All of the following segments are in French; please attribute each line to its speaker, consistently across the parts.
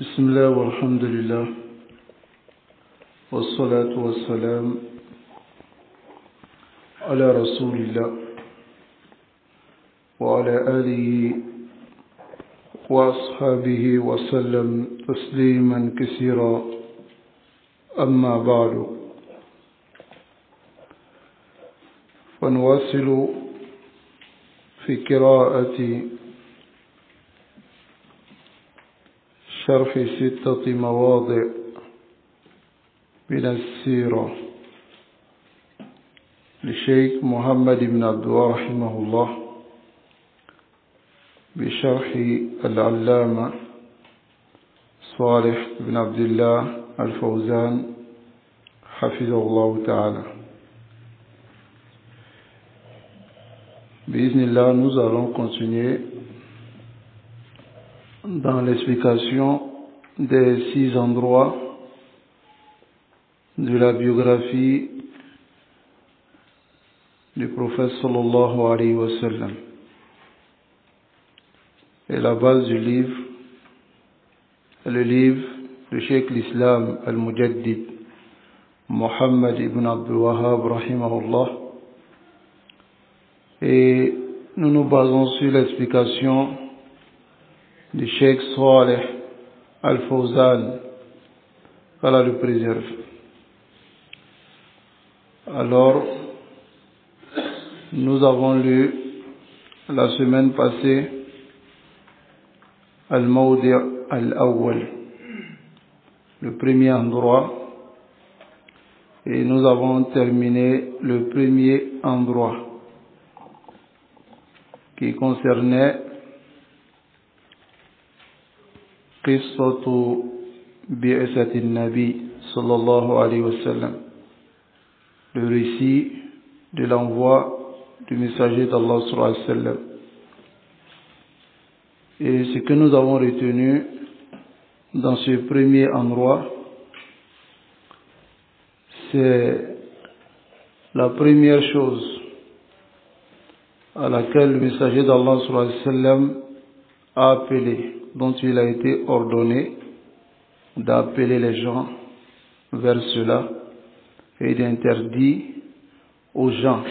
Speaker 1: بسم الله والحمد لله والصلاة والسلام على رسول الله وعلى آله وأصحابه وسلم تسليما كثيرا أما بعد فنواصل في قراءة شرح 6 مواضع من السيرة للشيخ محمد بن عبد الوهاب رحمه الله بشرح العلامة صالح بن عبد الله الفوزان حفظه الله تعالى. بإذن الله, nous allons continuer dans l'explication des 6 endroits de la biographie du prophète sallallahu alayhi wa sallam. Et la base du livre, le livre du Cheikh l'Islam al-Mujaddid Muhammad ibn Abdul Wahhab rahimahullah. Et nous nous basons sur l'explication du Cheikh Saleh Al-Fawzan, qu'Allah le préserve. Alors, nous avons lu la semaine passée Al-Mawdi' Al-Awwal, le premier endroit, et nous avons terminé le premier endroit qui concernait قصة بعثة النبي صلى الله عليه وسلم, le récit de l'envoi du messager d'Allah sallallahu alayhi wa sallam. Et ce que nous avons retenu dans ce premier endroit, c'est la première chose à laquelle le messager d'Allah sallallahu alayhi wa sallam a appelé, dont il a été ordonné d'appeler les gens vers cela et d'interdire aux gens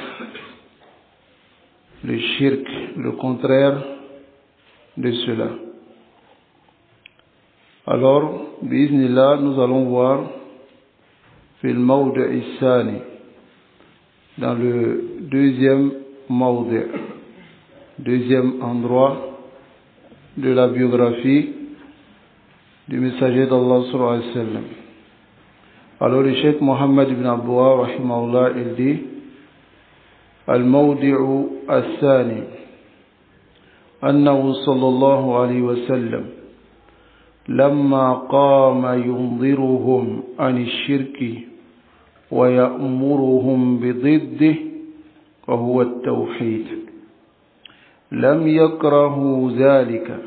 Speaker 1: le shirk, le contraire de cela. Alors, bi'iznillah, nous allons voir fil mawdi' as-sani, dans le deuxième mawdi', deuxième endroit de la biographie du messager d'Allah sallallahu alayhi wa sallam. Alors le Cheikh Mohammed ibn Abdul Wahhab rahimahullah, il dit Al-Mawdi'u as-Sani annahu sallallahu alayhi wa sallam lamma qama yunziruhum an ash-shirki wa ya'muruhum bididdihi wa huwa at-tawhid لم يكرهوا ذلك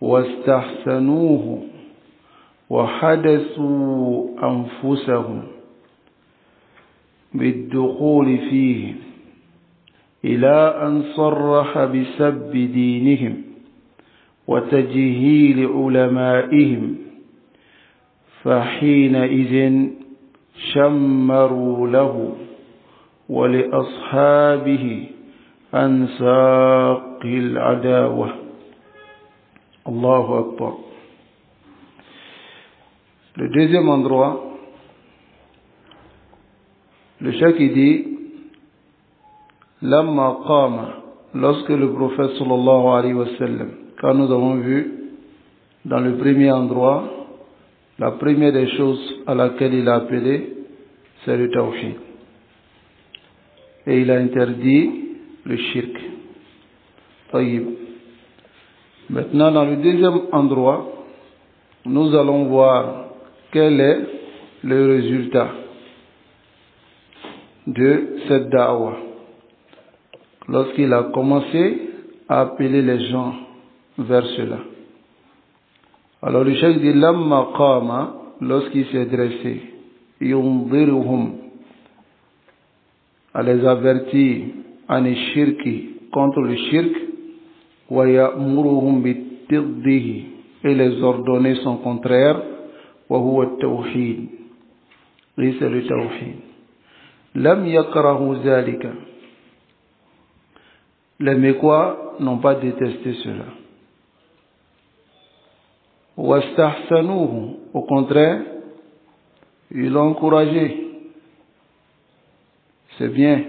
Speaker 1: واستحسنوه وحدثوا أنفسهم بالدخول فيه إلى أن صرح بسب دينهم وتجهيل علمائهم فحينئذ شمروا له ولأصحابه عن ساق العداوة. Allahu Akbar. Le deuxième endroit, le cheikh dit Lamma qama, lorsque le prophète sallallahu alayhi wa sallam, quand nous avons vu dans le premier endroit, la première des choses à laquelle il a appelé, c'est le tawhid. Et il a interdit le shirk. Taïb. Maintenant, dans le deuxième endroit, nous allons voir quel est le résultat de cette da'wah. Lorsqu'il a commencé à appeler les gens vers cela. Alors le cheikh dit Lamma qama, lorsqu'il s'est dressé, yunziruhum, à les avertir an shirki, contre le shirk, wa ya'muruhum bitiddihi, et les ordonner son contraire. Wa huwa at-tawhid. Et c'est le tawhid. Lam yakrahu zalika. Les Mécois n'ont pas détesté cela. Wastahsanuhu. Au contraire, ils l'ont encouragé. C'est bien.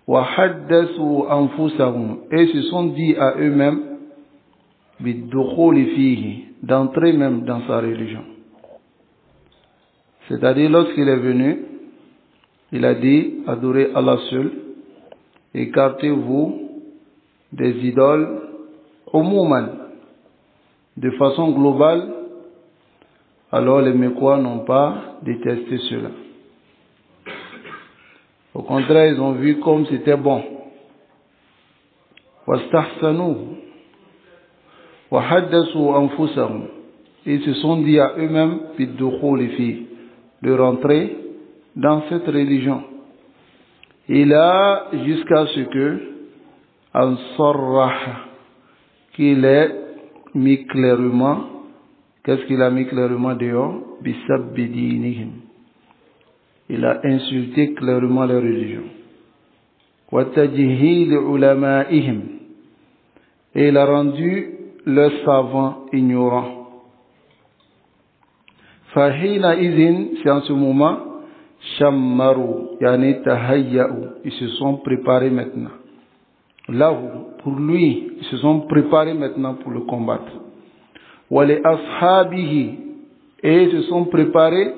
Speaker 1: وحدثوا أنفسهم et se sont dit à eux-mêmes بالدخول فيه d'entrer même dans sa religion. C'est-à-dire lorsqu'il est venu, il a dit adorez Allah seul, écartez-vous des idoles umuman, de façon globale. Alors les Mécois n'ont pas détesté cela. Au contraire, ils ont vu comme c'était bon. وَاسْتَحْسَنُوا وَحَدَّثُوا أَنفُسَهُمْ. Ils se sont dit à eux-mêmes de rentrer dans cette religion. Et là, jusqu'à ce que Ansarrah, qu'il ait mis clairement, qu'est-ce qu'il a mis clairement dehors? Bisabbi dinihim. Il a insulté clairement leur religion. وَتَجْهِيلِ عُلَمَائِهِمْ. Et il a rendu leurs savants ignorants. فَحِينَ إِذٍ, c'est en ce moment, شَمَّرُوا يعني تَهَيَّأُوا. Ils se sont préparés maintenant. Là, pour lui, ils se sont préparés maintenant pour le combattre. وَلِأَصْحَابِهِ. Et ils se sont préparés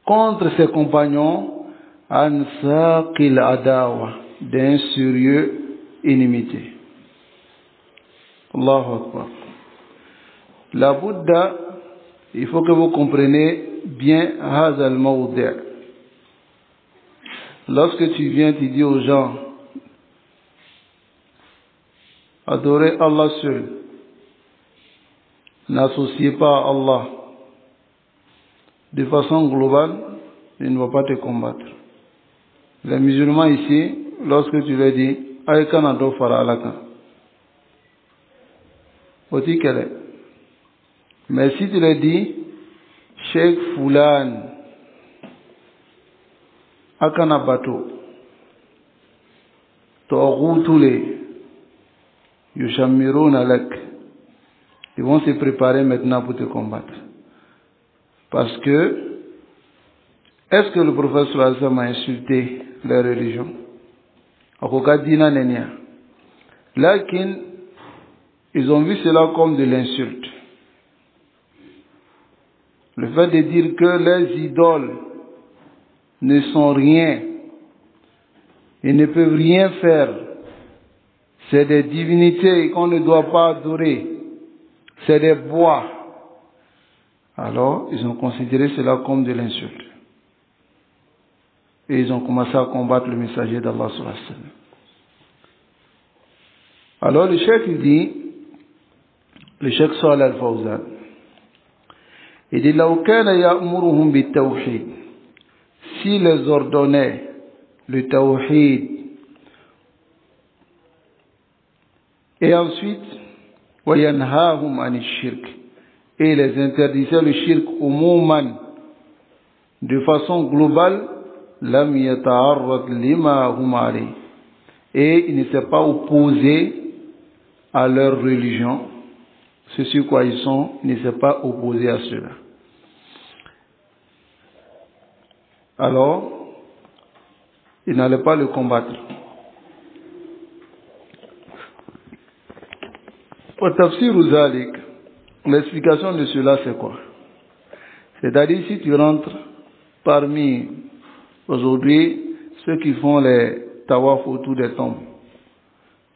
Speaker 1: contre ses compagnons ansaqil adawa, d'un sérieux inimité. Allahu Akbar. La Bouddha, il faut que vous compreniez bien hadha al-mawdi'. Lorsque tu viens, tu dis aux gens adorez Allah seul, n'associez pas à Allah. De façon globale, il ne va pas te combattre. Les musulmans ici, lorsque tu leur dis, Aïkana do fara alaka, oti kele. Mais si tu leur dis, Sheikh Fulan, Akana bato, To'outule, Yushamirun alak, ils vont se préparer maintenant pour te combattre. Parce que, est-ce que le prophète sallallahu alayhi wa sallam a insulté leur religion? Akokadina nenia. Lakin, ils ont vu cela comme de l'insulte. Le fait de dire que les idoles ne sont rien, ils ne peuvent rien faire, c'est des divinités qu'on ne doit pas adorer, c'est des bois. Alors, ils ont considéré cela comme de l'insulte. Et ils ont commencé à combattre le messager d'Allah sallallahu alayhi wa sallam. Alors, le cheikh dit, le cheikh Salih al-Fawzan, il dit, لو كان يأمرهم بالتوحيد, s'il les ordonnait le tawhid, et ensuite, وينهاهم عن الشرك, et les interdisait le shirk umuman, de façon globale, lam yata'arrad lima hum alayh, et il ne s'est pas opposé à leur religion, ce sur quoi ils sont, il ne s'est pas opposé à cela. Alors, il n'allait pas le combattre. Au tafsir zalik, l'explication de cela, c'est quoi? C'est-à-dire, si tu rentres parmi, aujourd'hui, ceux qui font les tawaf autour des tombes,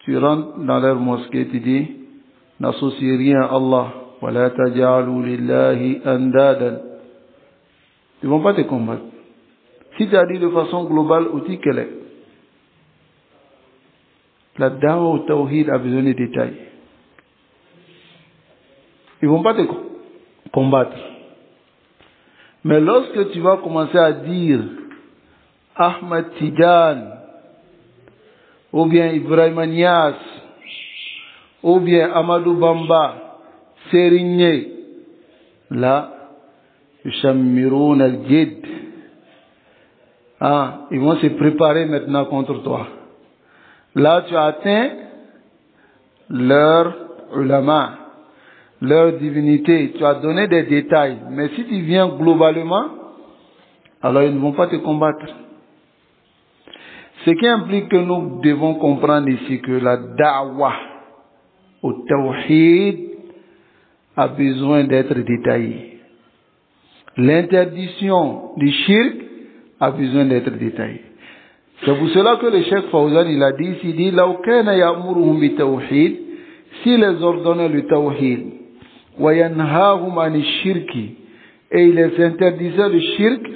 Speaker 1: tu rentres dans leur mosquée, tu dis, n'associez rien à Allah, wa la taj'alu lillahi andadan. Ils ne vont pas te combattre. Si tu as dit de façon globale, outil qu'elle est, la dawa au tawhid a besoin de détails. Ils ne vont pas te combattre. Mais lorsque tu vas commencer à dire Ahmad Tijan, ou bien Ibrahim Nias, ou bien Amadou Bamba, Sérigne, là, Yushammiroun al-Jid. Ah, ils vont se préparer maintenant contre toi. Là, tu as atteint leur ulama, leur divinité. Tu as donné des détails. Mais si tu viens globalement, alors ils ne vont pas te combattre. Ce qui implique que nous devons comprendre ici que la da'wah au tawhid a besoin d'être détaillée. L'interdiction du shirk a besoin d'être détaillée. C'est pour cela que le Cheikh Fawzan il a dit, il dit, لو كان يأمرهم بالتوحيد, s'il les ordonnait le tawhid, وينهاهم عن الشرك, et il les interdisait le shirk,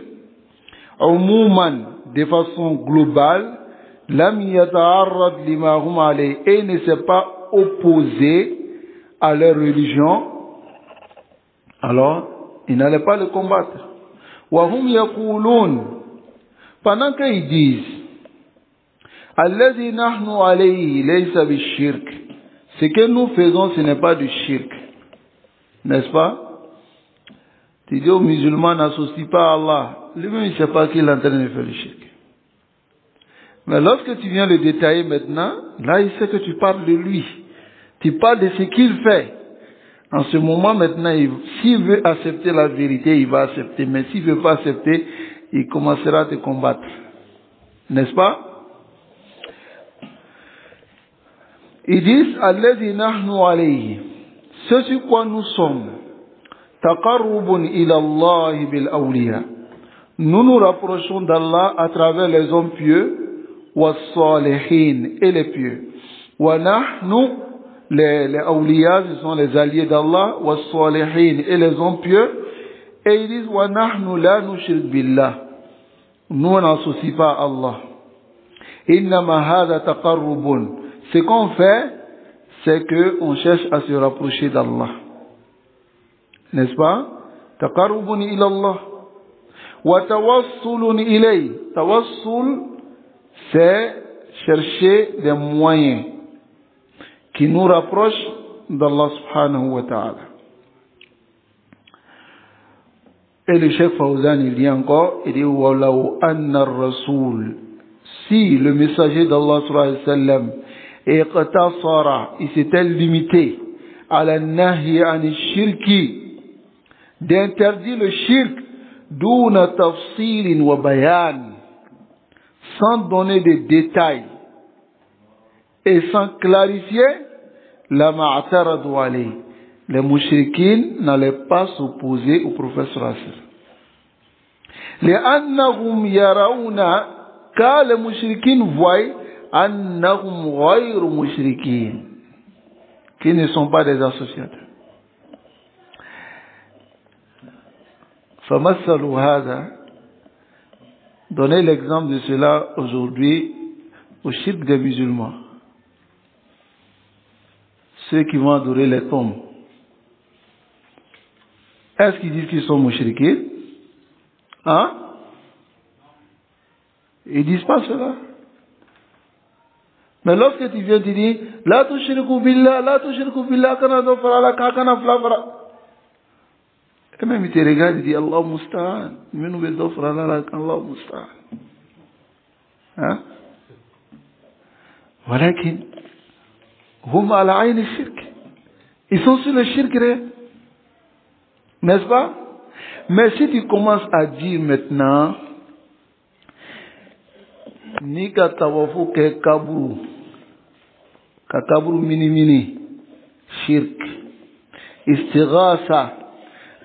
Speaker 1: عموما, de façon globale, لم يتعرض لما هم عليه, et ne s'est pas opposé à leur religion, alors il n'allait pas le combattre. وهم يقولون, pendant qu'ils disent, الذي نحن عليه ليس بالشرك, ce que nous faisons ce n'est pas du shirk, n'est-ce pas? Tu dis aux musulmans n'associe pas à Allah, lui-même il ne sait pas qu'il est en train de faire le shirk. Mais lorsque tu viens le détailler maintenant, là il sait que tu parles de lui, tu parles de ce qu'il fait. En ce moment maintenant, s'il veut accepter la vérité, il va accepter, mais s'il ne veut pas accepter, il commencera à te combattre, n'est-ce pas? Ils disent, alladhi nahnu alayhi, ce sur quoi nous sommes, taqarrubun ila Allah bil awliya, nous nous rapprochons d'Allah à travers les hommes pieux, wa salihin, et les pieux, wa nahnu, les awliya, ce sont les alliés d'Allah, wa salihin, et les hommes pieux, et ils disent, wa nahnu la nushrik billah, nous on n'associe pas à Allah, innama hadha taqarrubun, ce qu'on fait, c'est qu'on cherche à se rapprocher d'Allah. N'est-ce pas? Taqarrubun ila Allah. Wa tawassulun ilay. Tawassul, c'est chercher des moyens qui nous rapprochent d'Allah subhanahu wa ta'ala. Et le Cheikh Fawzan, il dit encore, il dit, Wallahu anna ar-rasoul. Si le messager d'Allah sallallahu alayhi wa sallam, et il s'était limité à la nahi an shirki, d'interdire le shirk d'una tafsilin wa bayan, sans donner des détails et sans clarifier, la ma'taradu alayhi, les mouchriquins n'allaient pas s'opposer au prophète sallallahu alayhi wa sallam. لأنهم يرون, car les mouchriquins voient annahum ghayru mushrikin, qui ne sont pas des associateurs. Famassalu hadha, donnez l'exemple de cela aujourd'hui au shirk des musulmans, ceux qui vont adorer les tombes. Est-ce qu'ils disent qu'ils sont mushrikins? Hein? Ils disent pas cela. Mais lorsque tu viens, tu dis, la tushriku billah, kana dofra la kana flafra. Et même il te regarde, il dit, Allah musta'an, minu be dofra la Allah musta'an. Hein? Walakin, hum ala ayn shirk. Ils sont sur le shirk, n'est-ce pas? Mais si tu commences à dire maintenant, ni ka tawafu ke kaburu, kakabru mini, shirk, istighasa,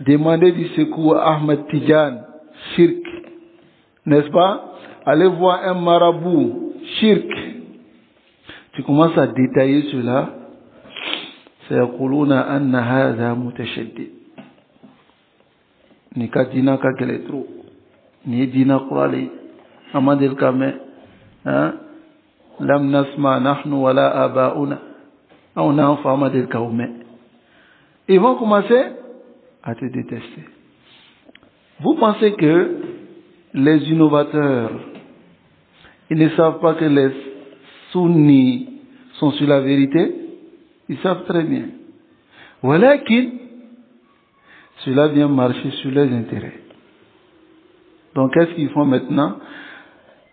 Speaker 1: demander du secours à Ahmed Tijan, shirk, n'est-ce pas? Aller voir un marabout, shirk. Tu commences à détailler cela, sayaquluna anna hadha mutashaddid. Ni ka dina ka kele trop, ni dina qurali, amadil kame, hein? Lam nasma nahnu wala abauna. On a enfant amadil kaume. Ils vont commencer à te détester. Vous pensez que les innovateurs, ils ne savent pas que les sunnis sont sur la vérité? Ils savent très bien. Voilà qu'il, cela vient marcher sur leurs intérêts. Donc, qu'est-ce qu'ils font maintenant?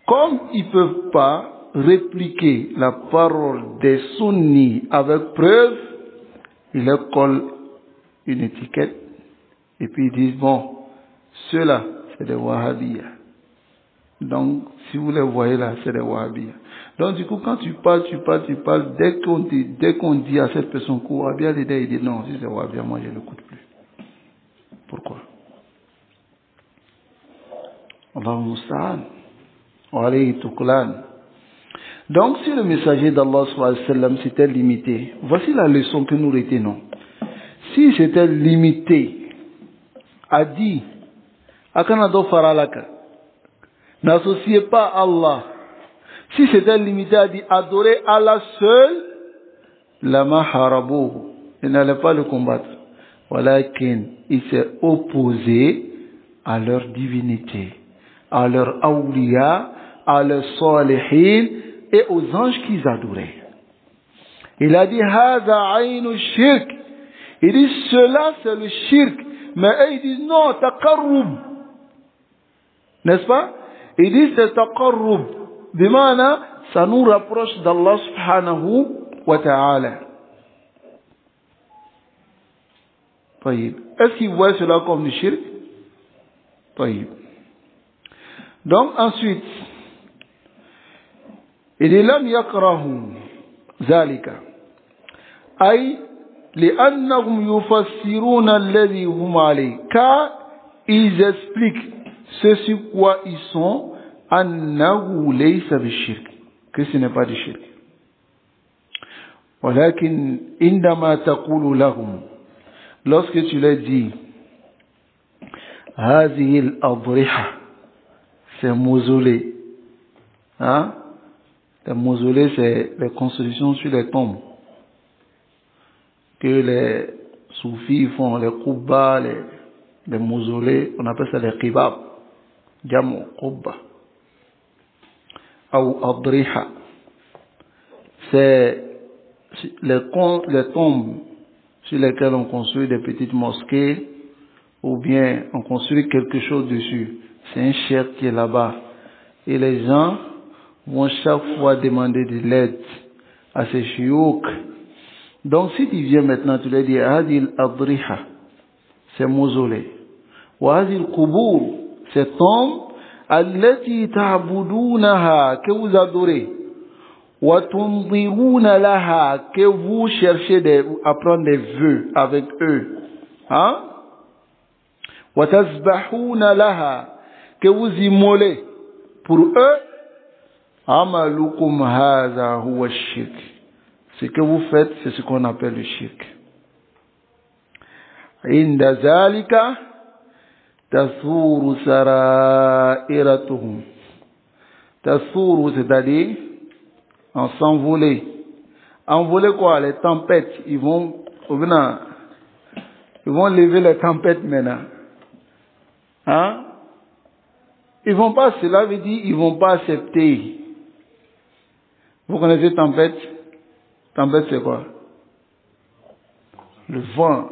Speaker 1: Comme ils ne peuvent pas répliquer la parole des sunnis avec preuve, ils leur collent une étiquette et puis ils disent, bon, ceux-là, c'est des wahhabiyas. Donc, si vous les voyez là, c'est des wahhabiyas. Donc, du coup, quand tu parles, dès qu'on dit à cette personne que wahhabiyas, il dit non, si c'est wahhabiyas, moi je ne l'écoute plus. Pourquoi? Allahu musta'an. Wa alayhi tuklan. Donc, si le messager d'Allah sallallahu alayhi wa sallam s'était limité, voici la leçon que nous retenons. Si c'était limité à dire, Akanado faralaka, n'associez pas Allah. Si c'était limité à dire adorer Allah seul, lama harabouhu, il n'allait pas le combattre. Walakin, il s'est opposé à leur divinité, à leur awliya, à leurs salihin et aux anges qu'ils adoraient. Il a dit Hada aynu shirk. Il dit cela c'est le shirk. Mais eux ils disent non, taqarrub. N'est-ce pas? Ils disent c'est taqarrub. Bimana, ça nous rapproche d'Allah subhanahu wa ta'ala. Est-ce qu'ils voient cela comme du shirk? Donc ensuite, il dit lam yakrahu zalika ay li'annahum yufassiruna alladhi hum alayhi, car ils expliquent ce sur quoi ils sont, annahu laysa bishirk, que ce n'est pas du shirk. Walakin indama taqulu lahum, lorsque tu leur dis hadhihi al-adriha, c'est mausolée, hein? Les mausolées, c'est les constructions sur les tombes que les soufis font, les koubas, les mausolées, on appelle ça les qibab, jamu qubba, ou adriha. C'est les tombes sur lesquelles on construit des petites mosquées, ou bien on construit quelque chose dessus. C'est un cheikh qui est là-bas. Et les gens vont chaque fois demander de l'aide à ces chiouk. Donc si tu viens maintenant, tu leur dis Hadil Adriha, c'est mausolée. Wa Hadil Qubur, c'est tombe. Allati ta'budunaha, que vous adorez. Wa tundiruna laha, que vous cherchez à prendre des vœux avec eux. Hein? Wa tasbahuna laha, que vous immolez pour eux. Amalukum hadha huwa shirk. Ce que vous faites, c'est ce qu'on appelle le shirk. Inda zalika tasuru sara'iratuhum. Tasuru, c'est-à-dire en s'envoler. Envoler quoi? Les tempêtes. Ils vont lever les tempêtes maintenant. Hein? Ils vont pas, cela veut dire, ils vont pas accepter. Vous connaissez tempête? Tempête, c'est quoi? Le vent.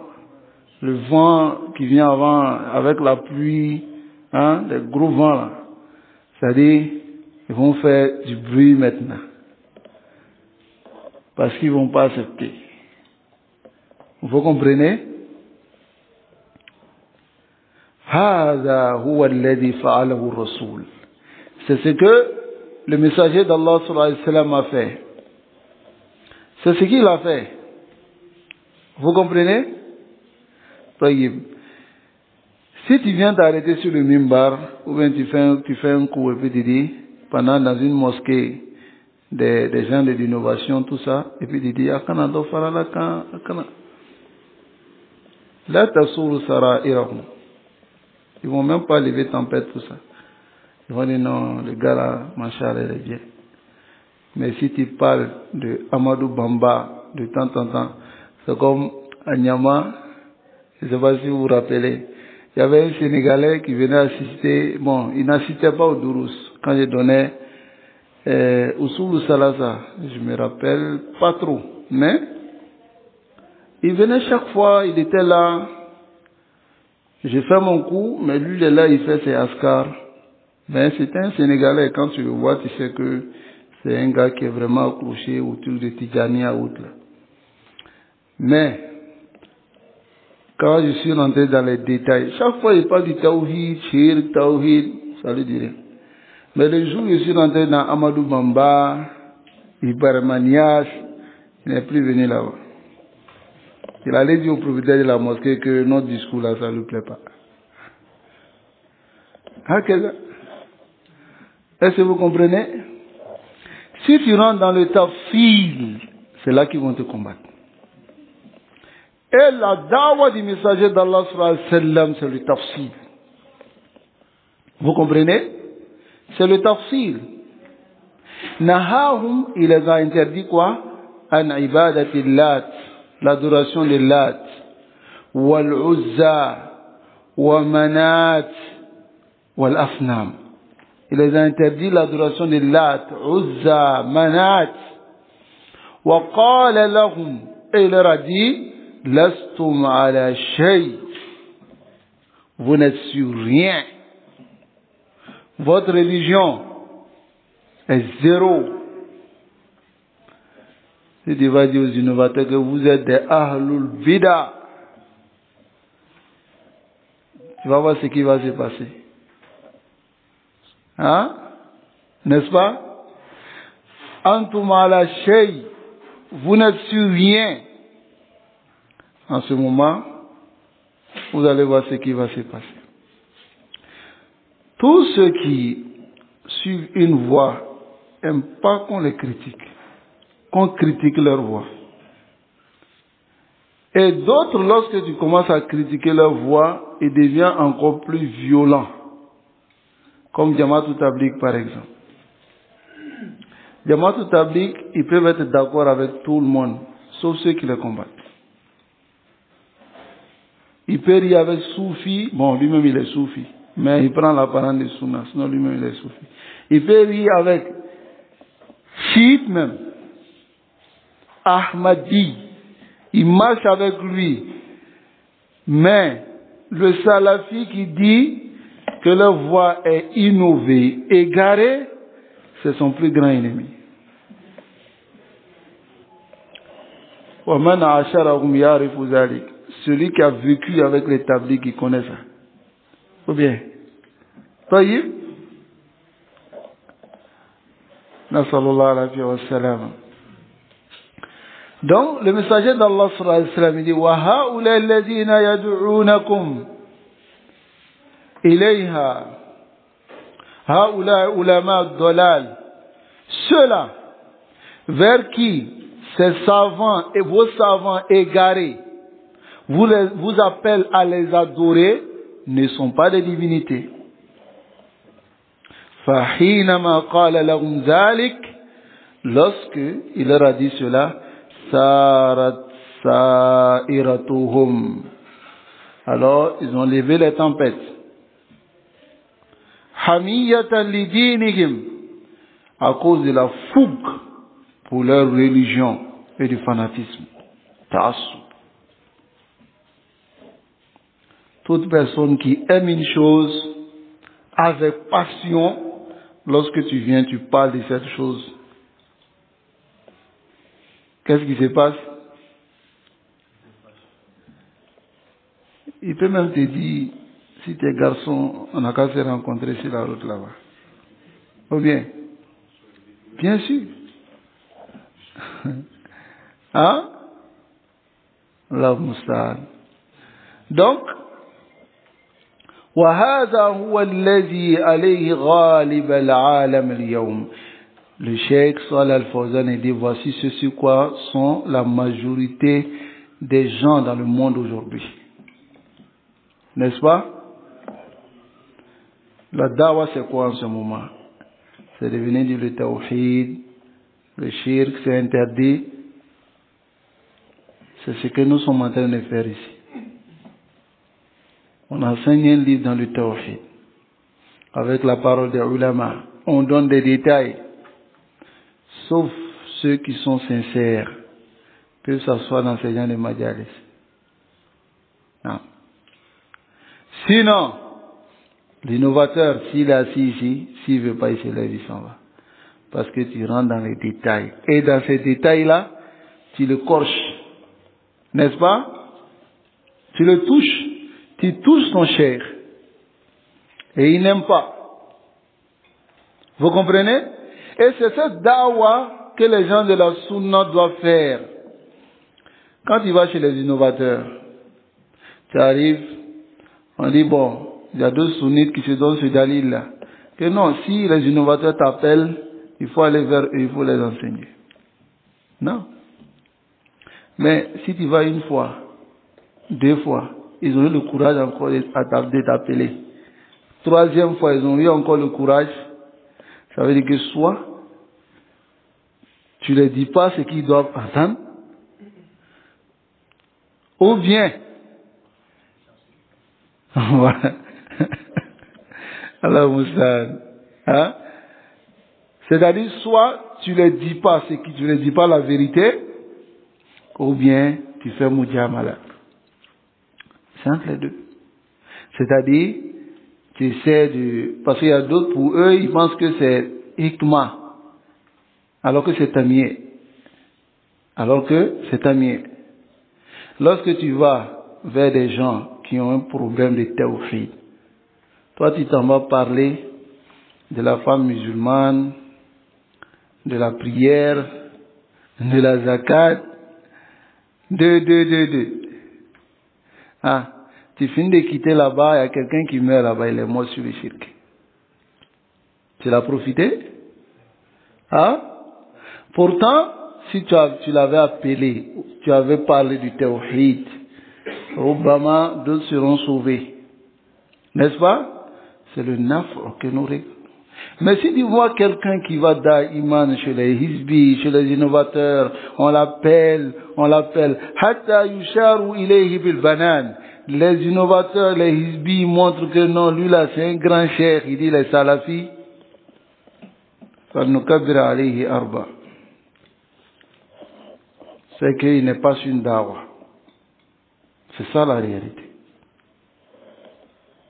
Speaker 1: Le vent qui vient avant, avec la pluie, hein, les gros vents là. C'est-à-dire, ils vont faire du bruit maintenant. Parce qu'ils vont pas accepter. Vous comprenez? هذا هو الذي فعله الرسول. C'est ce que le messager d'Allah sallallahu alayhi wa sallam a fait. C'est ce qu'il a fait. Vous comprenez? Taïb. Si tu viens t'arrêter sur le mimbar, ou bien tu fais un cours et puis tu dis, pendant dans une mosquée, des gens de l'innovation, tout ça, et puis tu dis, Akanado faralaka, akana. Là, tasuru sara'irahum. Ils vont même pas lever tempête, tout ça. Ils vont dire non, le gars là, machallah, il est bien. Mais si tu parles de Amadou Bamba, de temps en temps, c'est comme à Nyama, je ne sais pas si vous vous rappelez, il y avait un Sénégalais qui venait assister, bon, il n'assistait pas au Dourous. Quand je donnais Ousoulou Salasa, je me rappelle pas trop, mais Il venait chaque fois, il était là. J'ai fait mon coup, mais lui, il est là, il fait ses askars. Mais c'est un Sénégalais, quand tu le vois, tu sais que c'est un gars qui est vraiment accroché autour de Tidjania autre. Mais, quand je suis rentré dans les détails, chaque fois il parle du Tawhid, Shirk, Tawhid, ça lui dit rien. Mais le jour où je suis rentré dans Amadou Bamba, Ibarmanias, il n'est plus venu là-bas. Il allait dire au propriétaire de la mosquée que notre discours là, ça ne lui plaît pas. Est-ce que vous comprenez? Si tu rentres dans le tafsir, c'est là qu'ils vont te combattre. Et la dawa du messager d'Allah sallallahu alayhi wa sallam, c'est le tafsir. Vous comprenez? C'est le tafsir. Nahahum, il les a interdit quoi? An ibadati lat, l'adoration de lat, wal uzza, wa manat, wal afnam. Il les a interdit l'adoration de lat, uzza, manat. Wa qala lahum, et il leur a dit, lastum ala shay. Vous n'êtes sur rien. Votre religion est zéro. Si tu vas dire aux innovateurs que vous êtes des ahlul bida, tu vas voir ce qui va se passer. Hein? N'est-ce pas? Antum ala shay. Vous n'êtes sur rien. En ce moment, vous allez voir ce qui va se passer. Tous ceux qui suivent une voie n'aiment pas qu'on les critique, qu'on critique leur voie. Et d'autres, lorsque tu commences à critiquer leur voie, ils deviennent encore plus violents. Comme Jamaat Tabligh par exemple. Jamaat Tabligh, ils peuvent être d'accord avec tout le monde, sauf ceux qui les combattent. Il peut rire avec Soufi, bon lui-même il est Soufi. Mais il prend l'apparence de Sunna, sinon lui-même il est soufi. Il peut rire avec Chiite même, Ahmadi, il marche avec lui. Mais le Salafi qui dit que leur voie est innovée, égarée, c'est son plus grand ennemi. Celui qui a vécu avec les tablis qui connaît ça. Ou bien, Taïb, Nasallallahu alayhi wa sallam. Donc, le messager d'Allah sallallahu alayhi wa sallam dit, wa ha'ula alladhina yad'unakum ilayha, ha'ula ulama ad-dalal. Ceux-là, vers qui ces savants et vos savants égarés vous appellent à les adorer, ne sont pas des divinités. فَحِينَمَا قَالَ لَهُمْ ذَلِكَ, lorsque il leur a dit cela, سَارَتْ سَائِرَتُهُمْ, alors ils ont levé les tempêtes. حَمِيَّةً لِدِينِهِمْ, à cause de la fougue pour leur religion et du fanatisme. Ta'assub. Toute personne qui aime une chose avec passion, lorsque tu viens, tu parles de cette chose. Qu'est-ce qui se passe? Il peut même te dire, si tu es garçon, on n'a qu'à se rencontrer sur la route là-bas. Ou bien? Bien sûr. Hein? Allah Musta'an. Donc, وهذا هو الذي عليه غالب العالم اليوم. Le Cheikh Salih Al-Fawzan dit, voici ce sur quoi sont la majorité des gens dans le monde aujourd'hui. N'est-ce pas? La dawa c'est quoi en ce moment? C'est de venir dire le tawhid, le shirk c'est interdit. C'est ce que nous sommes en train de faire ici. On enseigne un livre dans le tawhid, avec la parole des ulama. On donne des détails. Sauf ceux qui sont sincères, que ce soit l'enseignant de Majalis. Non. Sinon, l'innovateur, s'il est assis ici, s'il ne veut pas, il se lève, il s'en va. Parce que tu rentres dans les détails. Et dans ces détails-là, tu le corches. N'est-ce pas? Tu le touches. Tu touches son chair. Et il n'aime pas. Vous comprenez? Et c'est cette da'wa que les gens de la sunna doivent faire. Quand tu vas chez les innovateurs, tu arrives, on dit bon, il y a deux sunnites qui se donnent ce dalil-là. Que non, si les innovateurs t'appellent, il faut aller vers eux, il faut les enseigner. Non. Mais si tu vas une fois, deux fois, ils ont eu le courage encore de t'appeler. Troisième fois, ils ont eu encore le courage. Ça veut dire que soit tu ne les dis pas ce qu'ils doivent entendre, ou bien, voilà. Allah Moussan. Hein? C'est-à-dire, soit tu ne les dis pas ce qui, tu ne les dis pas la vérité, ou bien tu fais Moudjamala. C'est entre les deux. C'est-à-dire, tu essaies de... Parce qu'il y a d'autres, pour eux, ils pensent que c'est hikmah, alors que c'est tamier. Alors que c'est tamier. Lorsque tu vas vers des gens qui ont un problème de tawhid, toi tu t'en vas parler de la femme musulmane, de la prière, de la zakat, Ah, tu finis de quitter là-bas, il y a quelqu'un qui meurt là-bas, il est mort sur le shirk. Tu l'as profité? Hein? Pourtant, si tu l'avais appelé, tu avais parlé du tawhid, Obama, d'autres seront sauvés. N'est-ce pas? C'est le nafr que nous réglons. Mais si tu vois quelqu'un qui va d'iman chez les hizbi, chez les innovateurs, on l'appelle, hatta yusharu ilayhi bil banan. Les innovateurs, les hizbi montrent que non, lui là c'est un grand cheikh, il dit les salafis. فَنُكَبِّرَ عَلَيْهِ أَرْبَعٍ. C'est qu'il n'est pas sur une dawa. C'est ça la réalité.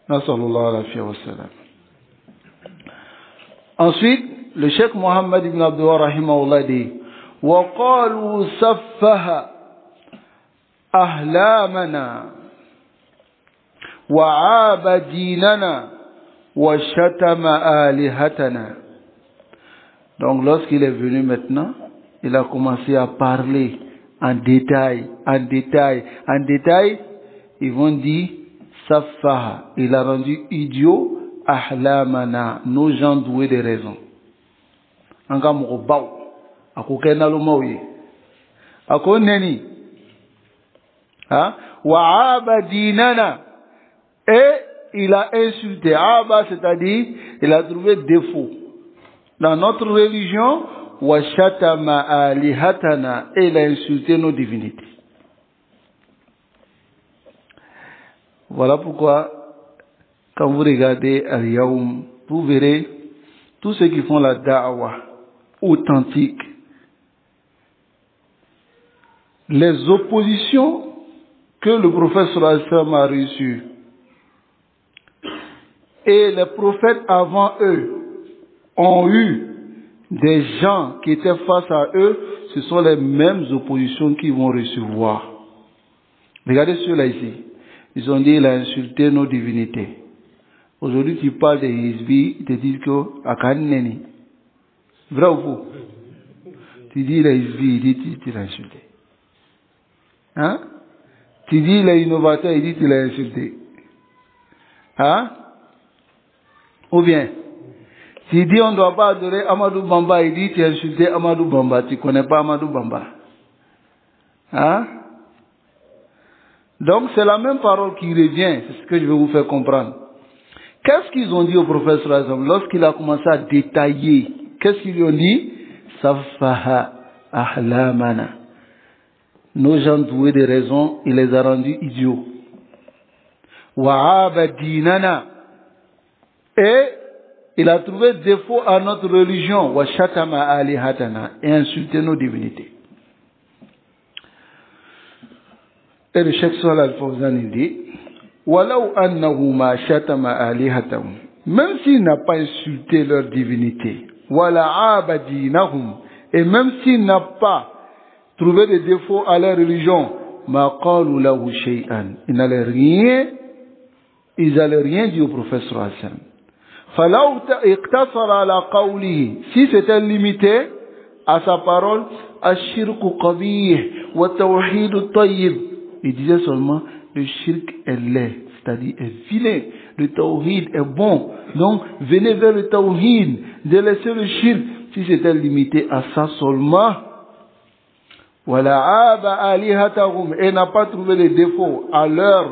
Speaker 1: Nasallallahu alayhi wa sallam. Ensuite, le cheikh Mohammed ibn Abdullah rahimahullah dit وَقَالُوا سَفَّهَ أَهْلَامَنَا وَعَابَ دِينَنَا وَشَتَمَ آلِهَتَنَا. Donc lorsqu'il est venu maintenant, il a commencé à parler en détail. Ils vont dire Safaha, il a rendu idiot ahlamana, nos gens doués de raison. Anga mokobao, akokena lomaoye, akoneni, wa aba dinana, et il a insulté. Aba, c'est-à-dire, il a trouvé défaut dans notre religion. Wa shatama alihatana, et il a insulté nos divinités. Voilà pourquoi, quand vous regardez Al-Yawm, vous verrez tous ceux qui font la da'wah authentique, les oppositions que le prophète sallallahu alayhi wa sallam a reçues, et les prophètes avant eux ont eu des gens qui étaient face à eux, ce sont les mêmes oppositions qu'ils vont recevoir. Regardez ceux-là ici. Ils ont dit il a insulté nos divinités. Aujourd'hui, tu parles des Hizbi, ils te disent que Akaneni. Vrai ou faux? Tu dis les Hizbi, ils disent tu l'as insulté. Hein? Tu dis les innovateurs, ils disent tu l'as insulté. Hein? Ou bien, tu dis on ne doit pas adorer Amadou Bamba, il dit tu as insulté Amadou Bamba, tu ne connais pas Amadou Bamba. Hein? Donc c'est la même parole qui revient, c'est ce que je vais vous faire comprendre. Qu'est-ce qu'ils ont dit au prophète sallallahu alayhi wa sallam lorsqu'il a commencé à détailler? Qu'est-ce qu'ils lui ont dit? Safaha ahlamana. Nos gens doués de raison, il les a rendus idiots. Wa'aba dinana. Et il a trouvé défaut à notre religion. Wa shatama alihatana. Et insulté nos divinités. Et le Cheikh Salih Al-Fawzan il dit Walau annahu ma shatama alihatahum, même s'il n'a pas insulté leur divinité, wala abadinahum, et même s'il n'a pas trouvé des défauts à leur religion, ma qalu lahu shay'an, ils n'allaient rien dire au prophète sallallahu alayhi wa sallam. Falaw iqtasara ala qawlihi, si c'était limité à sa parole, ash-shirku qabih wa tawhid tayyib, il disait seulement le shirk est laid, c'est-à-dire est vilain, le tawhid est bon, donc venez vers le tawhid, délaissez le shirk. Si c'était limité à ça seulement, wala aba alihatahum, et n'a pas trouvé les défauts à leur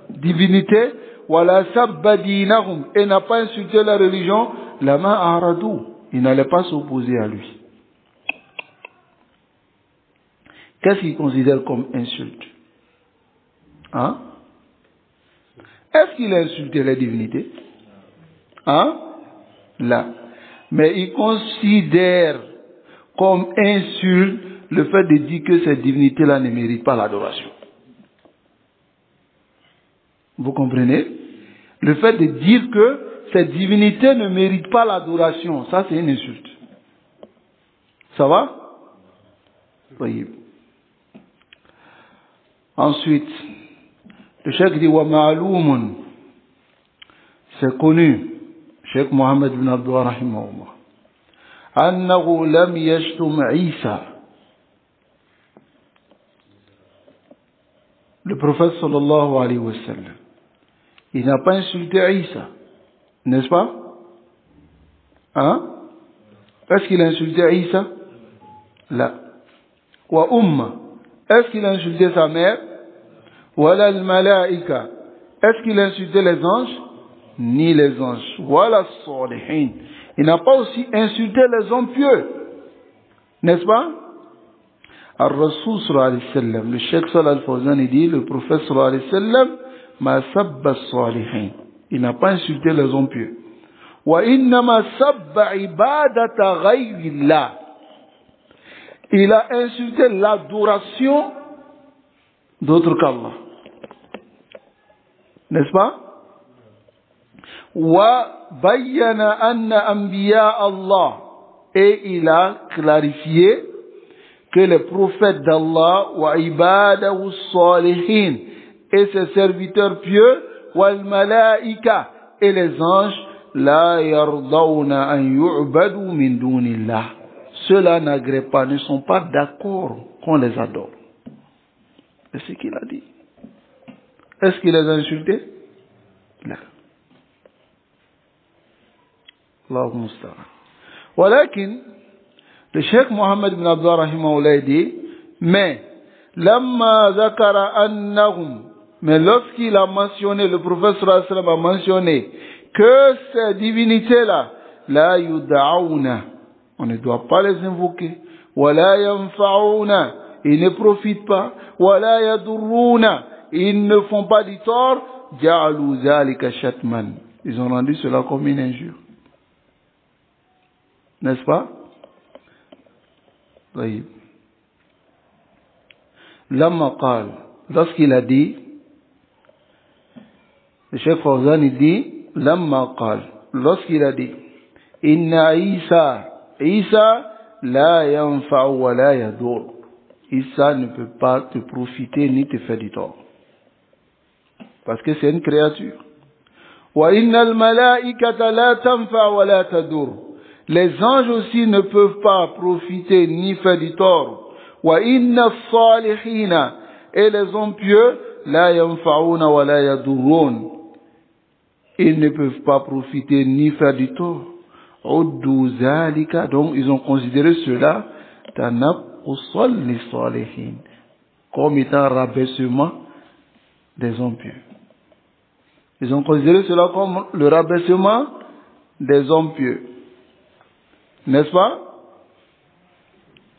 Speaker 1: divinité, wala sabba dinahum, et n'a pas insulté la religion, lama aradou, il n'allait pas s'opposer à lui. Qu'est-ce qu'il considère comme insulte? Hein? Est-ce qu'il a insulté les divinités? Hein? Là. Mais il considère comme insulte le fait de dire que ces divinités-là ne méritent pas l'adoration. Vous comprenez? Le fait de dire que ces divinités ne méritent pas l'adoration, ça c'est une insulte. Ça va? Voyez. Ensuite, le cheikh dit wa ma'loumun, c'est connu, Cheikh Mohammed bin Abdullah rahimahullah, annahu lam yashtum Isa. Le prophète sallallahu alayhi wa sallam, il n'a pas insulté Isa, n'est-ce pas? Hein? Est-ce qu'il a insulté Isa? Là. Wa umma, est-ce qu'il a insulté sa mère? Wala al-malaika, est-ce qu'il a insulté les anges? Ni les anges. Wala salihin, il n'a pas aussi insulté les hommes pieux, n'est-ce pas? Al-Rasul sallallahu alayhi wa sallam, le Cheikh Salih Al-Fawzan il dit, le prophète sallallahu alayhi wa sallam, ma sabba salihin, il n'a pas insulté les hommes pieux. Wa innama sabba ibadata ghayrillah, il a insulté l'adoration d'autres qu'Allah. N'est-ce pas? Wa bayyana anna anbiya Allah, et il a clarifié que les prophètes d'Allah wa ibadahu salihin, et ses serviteurs pieux, wal malaika, et les anges, la yardawna an yu'badu min dunillah, ceux-là n'agréent pas, ne sont pas d'accord qu'on les adore. C'est ce qu'il a dit. Est-ce qu'il les a insultés? Non. Allahu musta'an. Walakin, le Cheikh Mohammed bin Abdullah rahimahullah dit, mais lamma zakara annahum, mais lorsqu'il a mentionné, le prophète sallallahu alayhi wa sallam a mentionné que ces divinités-là, la yud'auna, on ne doit pas les invoquer, wala yanfa'una, ils ne profitent pas, wala yadurruna, ils ne font pas du tort, ja'alu zalika shatman, ils ont rendu cela comme une injure, n'est-ce pas? Oui. Lamma qal, lorsqu'il a dit, le Cheikh Fawzan il dit, lamma qal, lorsqu'il a dit, inna Isa la yanfa'u wa la yadur, Isa ne peut pas te profiter ni te faire du tort, parce que c'est une créature. Wa innal malaikata la tanfa'u wa la tadur, les anges aussi ne peuvent pas profiter ni faire du tort. Wa inna salihina, et les hommes pieux, la yanfa'una wa la yadurrun, ils ne peuvent pas profiter ni faire du tort. Uddu zalika, donc ils ont considéré cela tanaqqusan li salihin, comme étant un rabaissement des hommes pieux. Ils ont considéré cela comme le rabaissement des hommes pieux. N'est-ce pas?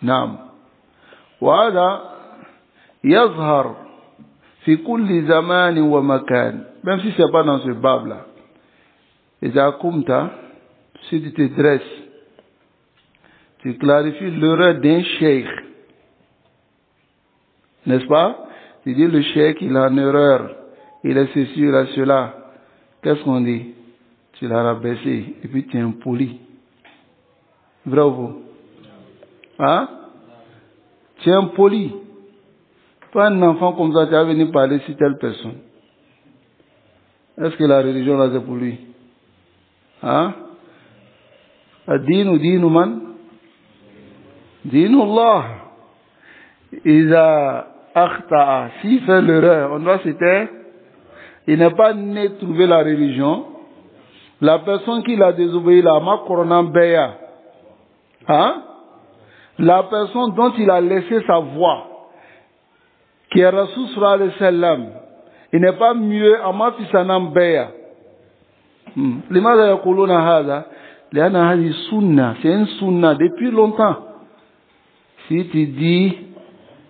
Speaker 1: Naam. Wa hada yazhar fi kulli zaman wa makan. Même si c'est pas dans ce bab là. Iza kumta, si tu te dresses, tu clarifies l'erreur d'un cheikh. N'est-ce pas? Tu dis le cheikh, il a une erreur, il est ceci, il a cela. Qu'est-ce qu'on dit? Tu l'as rabaissé et puis tu es impoli. Vrai ou faux? Hein? Tu es impoli. Pas un enfant comme ça, tu vas venir parler sur telle personne. Est-ce que la religion là c'est pour lui? Hein? Dinu man? Dinu Allah. Iza akhta'a. S'il fait l'erreur, on doit se taire. Il n'est pas né trouver la religion. La personne qui l'a désobéi là, ma corona beya. Hein? La personne dont il a laissé sa voix, qui est Rasul sallallahu alayhi wa sallam, il n'est pas mieux à ma fisanam beya. لماذا يقولون هذا؟ لأن هذه sunna, c'est une sunna depuis longtemps. Si tu dis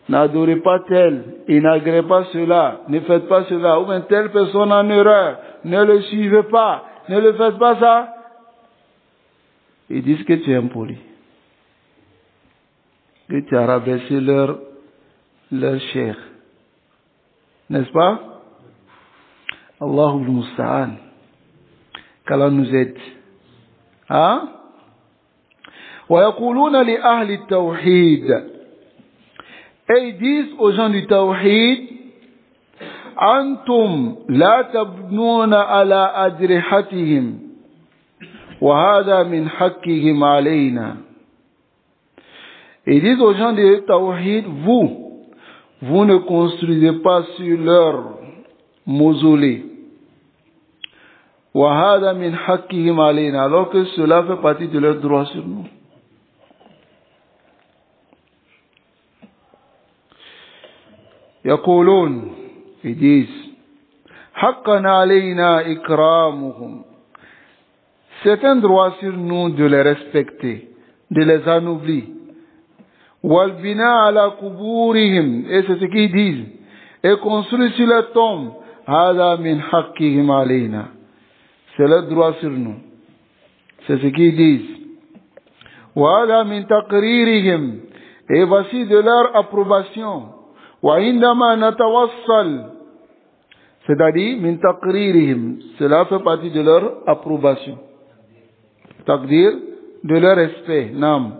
Speaker 1: n'adorez pas tel, et n'agréez pas cela, ne faites pas cela, ou bien telle personne en erreur, ne le suivez pas, ne le faites pas ça, ils disent que tu es impoli, que tu as rabaissé leur chair, n'est-ce pas? Allahul Musta'an, qu'Allah nous aide. Hein? ويقولون لأهل التوحيد, et ils disent aux gens du tawhid, أنتم لا تبنون على أجرحتهم وهذا من حقهم علينا. Ils disent aux gens du tawhid, vous ne construisez pas sur leur mausolée. وهذا من حقهم علينا, alors que cela fait partie de leur droit sur nous. يقولون, ils disent, حقا علينا إكرامهم, c'est un droit sur nous de les respecter, de les anoblir. والبناء على قبورهم, et c'est ce qu'ils disent, et construire sur les tombes, هذا من حقهم علينا, c'est leur droit sur nous, c'est ce qu'ils disent. وهذا من تقريرهم, et voici de leur approbation. وعندما نتوصل, c'est-à-dire من تقريرهم, cela fait partie de leur approbation, تقدير, de leur respect. نعم.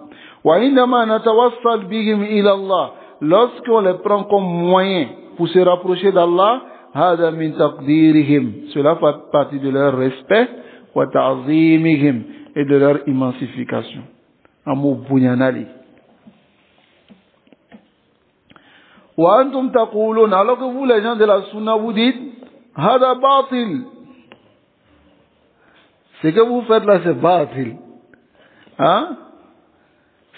Speaker 1: وعندما نتوصل بهم إلى الله, lorsqu'on les prend comme moyen pour se rapprocher d'Allah, هذا من تقديرهم, cela fait partie de leur respect, وتعظيمهم, et de leur immensification. Amu bunyanali. Wa antum taqulun, alors que vous les gens de la sunna vous dites, hada batil, ce que vous faites là c'est batil, hein,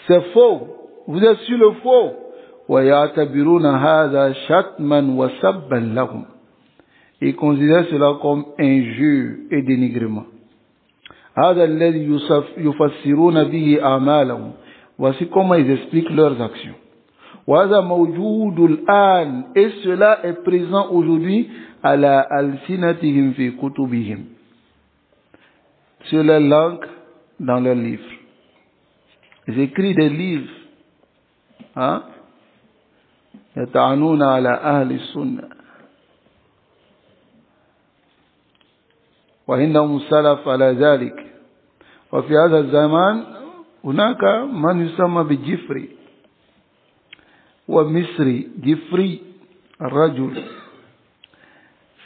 Speaker 1: c'est faux, vous êtes sur le faux. Wa ya'tabiruna hada shatman wa sabban lahum, ils considèrent cela comme injure et dénigrement. هذا الذي يفسرون به أعمالهم, voici comment ils expliquent leurs actions. وهذا موجود الآن, et cela est présent aujourd'hui على ألسنتهم في كتبهم, sur leur langue, dans leurs livres. Ils écrivent des livres, hein, يتعنون على أهل السنة وإنهم سلف على ذلك. وفي هذا الزمان هناك من يسمى بجفري ومصري. جفري الرجل,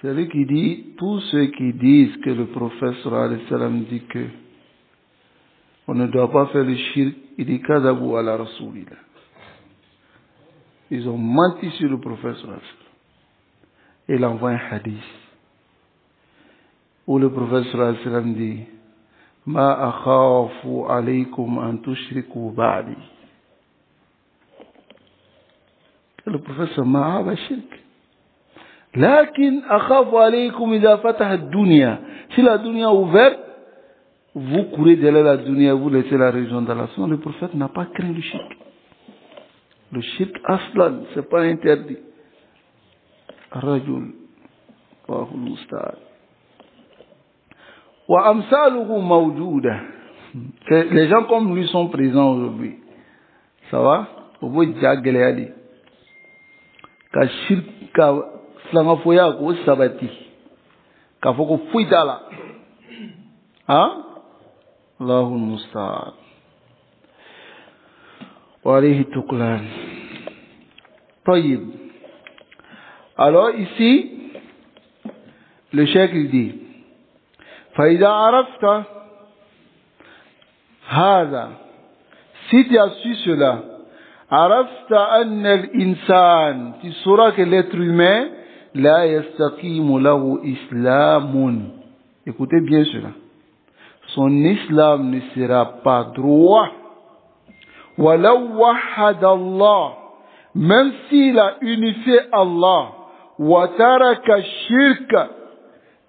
Speaker 1: celui qui dit, tous ceux qui disent que le prophète sallallahu alayhi wa sallam dit que on ne doit pas faire le shirk, il dit kadabu ala rasoulillah, ils ont menti sur le prophète sallallahu alayhi wa sallam. Il envoie un hadith où le prophète sallallahu alayhi wa sallam dit ma akhafu alaykum an tushriku ba'di. Le prophète ma haba shirk, lakin akhafu alaykum idha fataha ad-dunya, si la dunya est ouverte, vous courez derrière la dunya, vous laissez la religion dans la son. Le prophète n'a pas craint le shirk. Le shirk aslan, c'est pas interdit. Rajul Allahu musta'an wa amsaluhu mawjouda. Les gens comme lui sont présents aujourd'hui. Ça va? Au bout de Jagléali. Ka shirk ka slanga foya ko sabati ka foko fuitala Allahu musta'an wa alayhi tuklan. طيب. Alors ici le cheikh il dit فإذا عرفت هذا, si tu as su cela, عرفت أن الإنسان, tu sauras que l'être humain لا يستقيم له إسلام. Écoutez bien cela, son islam ne sera pas droit. ولو وحد الله, même s'il a unifié Allah, وترك الشرك,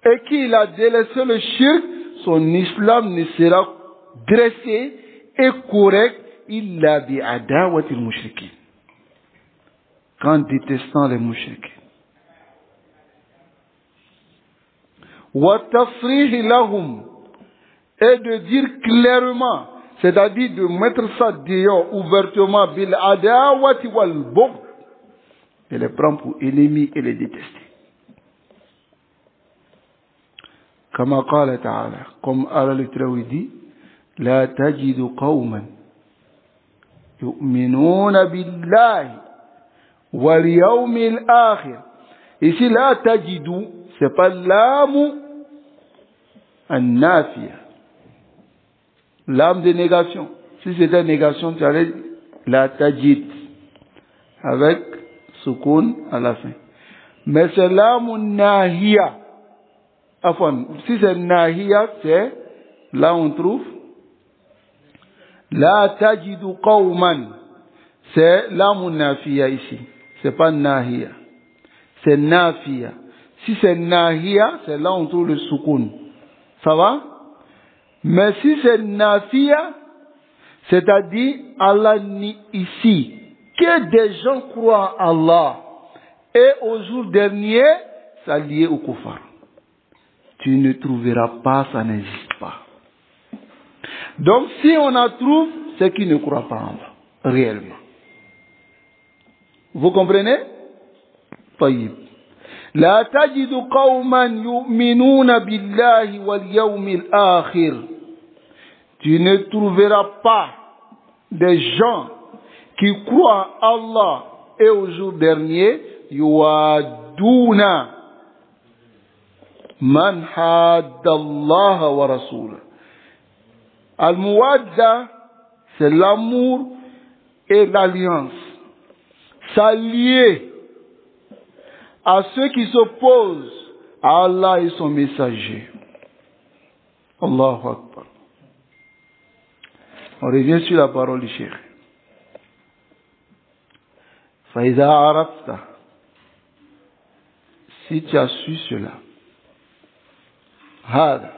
Speaker 1: et qu'il a délaissé le shirk, son islam ne sera dressé et correct illa bi adawati al-mushrikin, qu'en détestant les mushrikin. Wa tasrih lahum, et de dire clairement, c'est-à-dire de mettre ça dehors ouvertement, bil adawati wal bughd, et les prendre pour ennemis et les détester. كما قال تعالى, comme Allah le Très-Haut dit, لا تجد قوما يؤمنون بالله واليوم الآخر. Ici, لا تجد, c'est pas l'âme النافية, l'âme de négation. Si c'était négation, tu allais la tajid avec soukoun à la fin. Mais c'est l'âme nahiya. Enfin, si c'est nahiya, c'est là on trouve la tajidu qawman, c'est l'âme nafiya ici, c'est pas nahiya, c'est nafiya. Si c'est nahiya, c'est là on trouve le soukoun, ça va? Mais si c'est nafiya, c'est-à-dire Allah nie ici que des gens croient en Allah et au jour dernier, ça lié au kuffar. Tu ne trouveras pas, ça n'existe pas. Donc si on en trouve, c'est qu'ils ne croient pas en Allah, réellement. Vous comprenez? طيب. لا تجد قوما يؤمنون بالله واليوم الآخر. Tu ne trouveras pas des gens qui croient en Allah et au jour dernier, yuaduna man hadda Allah wa rasulah. Al-Muwadda, c'est l'amour et l'alliance. S'allier à ceux qui s'opposent à Allah et son messager. Allahu Akbar. On revient sur la parole du Cheikh. فإذا عرفت, si tu as su cela, هذا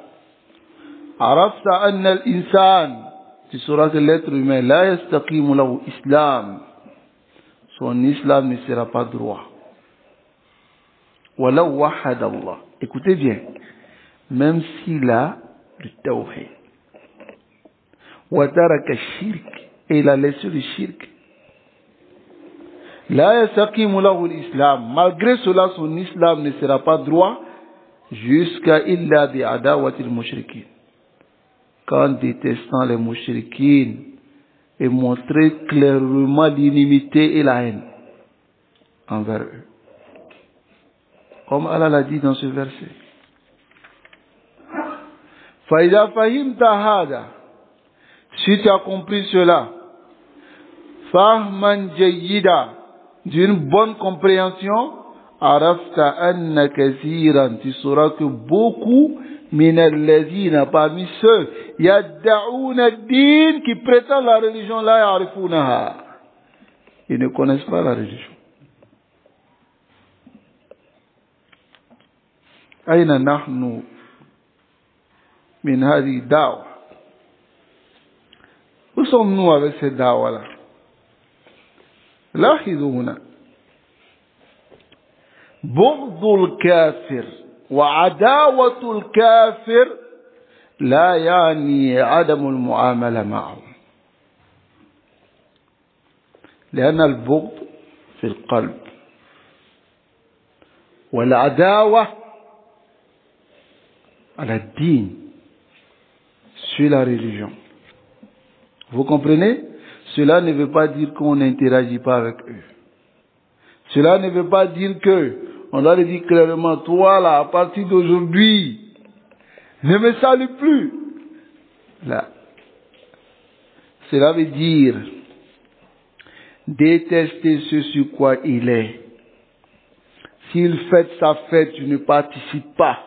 Speaker 1: عرفت أن الإنسان, tu sauras que l'être humain لا يستقيم له إسلام, son islam ne sera pas droit. ولو وحد الله, écoutez bien, même s'il a le tawhid, وترك الشرك, et il a laissé le shirk, لا يستقيم له الإسلام, malgré cela son islam ne sera pas droit jusqu'à illa bi adawati al-mushrikin, qu'en détestant les mushrikin et montrer clairement l'inimité et la haine envers eux. Comme Allah l'a dit dans ce verset. فَإِذَا فَهِمْتَ هَذَا, si tu as compris cela, فَهْمًا جَيِّدًا, d'une bonne compréhension, عَرَفْتَ أَنَّ كَثِيرًا, tu sauras que beaucoup مِنَ الَّذِينَ, parmi ceux يَدَّعُونَ الدِّينَ, qui prétendent la religion, لَا يَعْرِفُونَهَا, ils ne connaissent pas la religion. أين نحن من هذه الدعوة? Où sommes-nous avec cette da'wah-là? لاحظوا هنا, بغض الكافر وعداوة الكافر لا يعني عدم المعاملة معه, لأن البغض في القلب والعداوة على الدين, sur la religion. Vous comprenez? Cela ne veut pas dire qu'on n'interagit pas avec eux. Cela ne veut pas dire que on doit le dire clairement, toi là, à partir d'aujourd'hui, ne me salue plus. Là. Cela veut dire détester ce sur quoi il est. S'il fête sa fête, tu ne participes pas.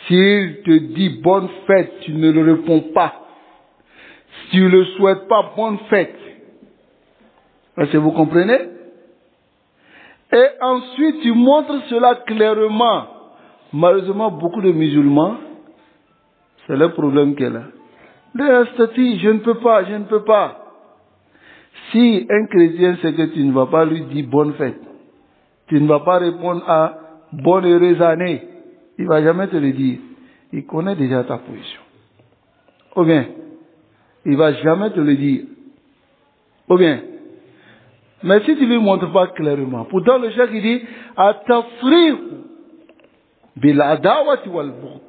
Speaker 1: S'il te dit bonne fête, tu ne le réponds pas. Si tu ne le souhaites pas, bonne fête. Est-ce que vous comprenez? Et ensuite, tu montres cela clairement. Malheureusement, beaucoup de musulmans, c'est le problème qu'elle a. Je ne peux pas, je ne peux pas. Si un chrétien sait que tu ne vas pas lui dire bonne fête, tu ne vas pas répondre à bonne heureuse année, il ne va jamais te le dire. Il connaît déjà ta position. Ou bien, il ne va jamais te le dire. Ou bien, mais si tu ne lui montres pas clairement, pourtant le cheikh il dit at-tafriq bil adawati wal bughd.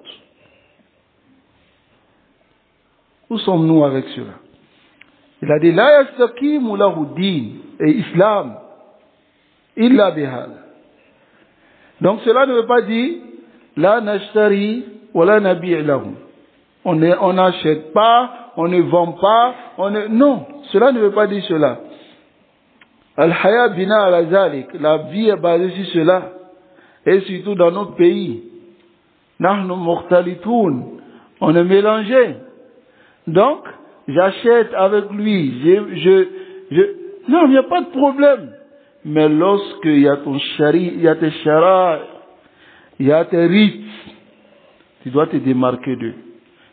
Speaker 1: Où sommes-nous avec cela? Il a dit la yastaqimu lahu din et islam illa bihal. Donc cela ne veut pas dire la nashtari wa la nabi' lahu. On n'achète pas, on ne vend pas, non, cela ne veut pas dire cela. Al-Haya bina ala zalik, la vie est basée sur cela, et surtout dans notre pays. Nahnu mukhtalitoun, on est mélangé. Donc, j'achète avec lui, non, il n'y a pas de problème. Mais lorsqu'il y a ton shari, il y a tes sharas, il y a tes rites, tu dois te démarquer d'eux.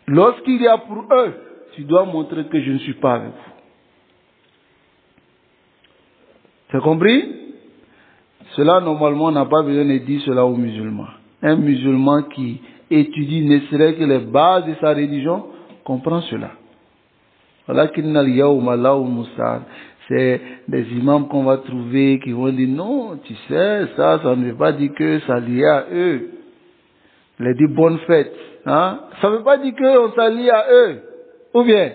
Speaker 1: Lorsqu'il y a pour eux, tu dois montrer que je ne suis pas avec vous. C'est compris? Cela, normalement, on n'a pas besoin de dire cela aux musulmans. Un musulman qui étudie ne serait que les bases de sa religion, comprend cela. C'est des imams qu'on va trouver qui vont dire non, tu sais, ça ne veut pas dire que ça lié à eux. Il a dit bonne fête. Hein? Ça ne veut pas dire qu'on s'allie à eux. Ou bien,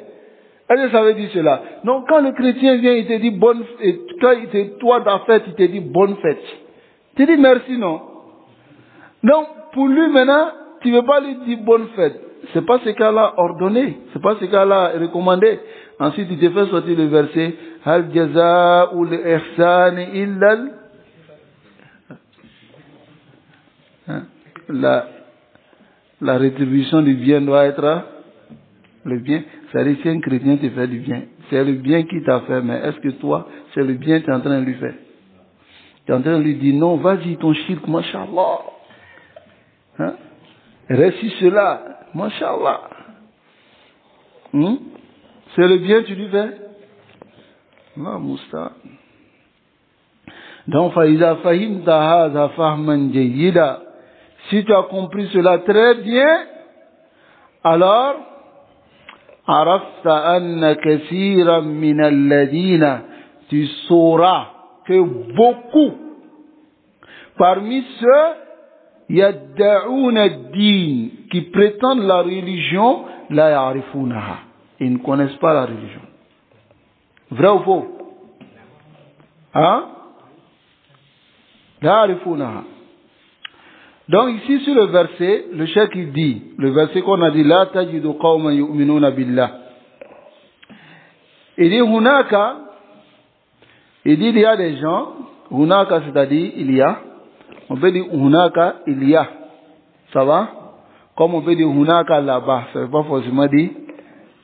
Speaker 1: est-ce que ça veut dire cela? Non, quand le chrétien vient, il te dit bonne fête, quand toi ta fête, il te dit bonne fête. Tu dis merci, non? Donc, pour lui maintenant, tu ne veux pas lui dire bonne fête. C'est pas ce qu'Allah a ordonné. C'est pas ce qu'Allah a recommandé. Ensuite, il te fait sortir le verset, Hal jaza'u l'ihsan illa la rétribution du bien doit être le bien. C'est-à-dire, si un chrétien te fait du bien, c'est le bien qu'il t'a fait, mais est-ce que toi, c'est le bien que tu es en train de lui faire? Tu es en train de lui dire, non, vas-y, ton shirk, mashallah. Hein? Récite cela, mashallah. C'est le bien que tu lui fais? Non, Mousta. Donc, faïza fahimta hadha fahman jayyida. Si tu as compris cela très bien, alors, arafta anna kathiran min alladhina, tu sauras que beaucoup parmi ceux yadda'ouna ad-din qui prétendent la religion, la ya'rifunaha, ils ne connaissent pas la religion. Vrai ou faux? Hein? La ya'rifunaha. Donc ici sur le verset, le cheikh il dit, le verset qu'on a dit, la tajidu qawman yu'minuna billah. Il dit hunaka, il dit il y a des gens, hunaka c'est-à-dire il y a, on peut dire hunaka il y a, ça va? Comme on peut dire hunaka là-bas, ça ne veut pas forcément dire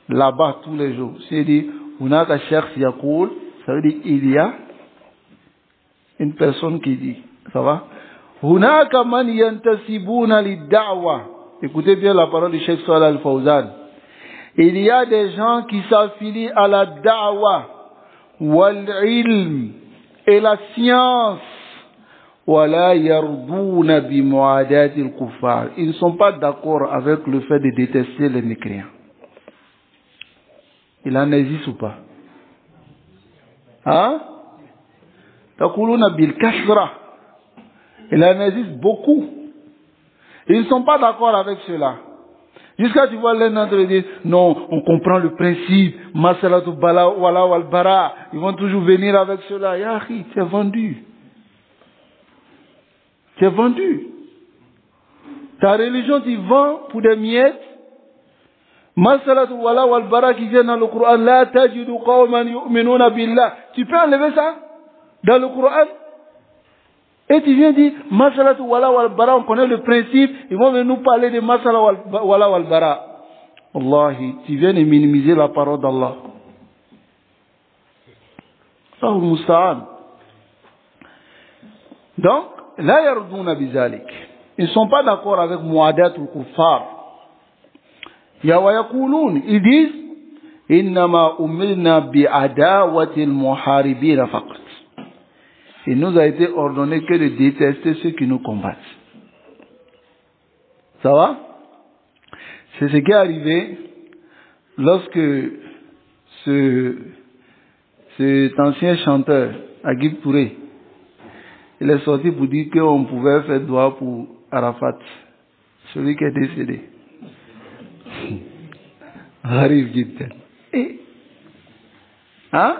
Speaker 1: là-bas tous les jours. Si il dit hunaka shakhs yaqul, ça veut dire il y a une personne qui dit, ça va? Hunaka man yantasibuna lid-da'wa. Écoutez bien la parole du Cheikh Salih Al-Fawzan. Il y a des gens qui s'affilient à la da'wa, wal-ilm, et la science, wala yarduna bi mu'adati al-kuffar. Ils ne sont pas d'accord avec le fait de détester les mécréants. Il en existe ou pas? Hein? Taquluna bil kasra. Il en existe beaucoup. Ils ne sont pas d'accord avec cela. Jusqu'à tu vois l'un d'entre eux dire, non, on comprend le principe, Masalatu Bala Wala Wal Bara, ils vont toujours venir avec cela. Yahi, c'est vendu. C'est vendu. Ta religion, tu vends pour des miettes. Masalatu Wala Wal Bara qui vient dans le Coran, La tajidu qawman yu'minuna billah. Tu peux enlever ça dans le Coran? Et tu viens dire, Masalatu Wala Wal Bara, on connaît le principe, ils vont venir nous parler de Masalatu Wala Wal Bara. Wallahi, tu viens de minimiser la parole d'Allah. Allahu musta'an. Donc, la yardouna bizalik. Ils ne sont pas d'accord avec Muadat ou Kuffar. Ya wa yakulun, ils disent, Innama umirna bi'adawati al-muharibina faqat. Il nous a été ordonné que de détester ceux qui nous combattent. Ça va? C'est ce qui est arrivé lorsque cet ancien chanteur, Agib Touré, il est sorti pour dire qu'on pouvait faire droit pour Arafat, celui qui est décédé. Arrive Gibten. Hein?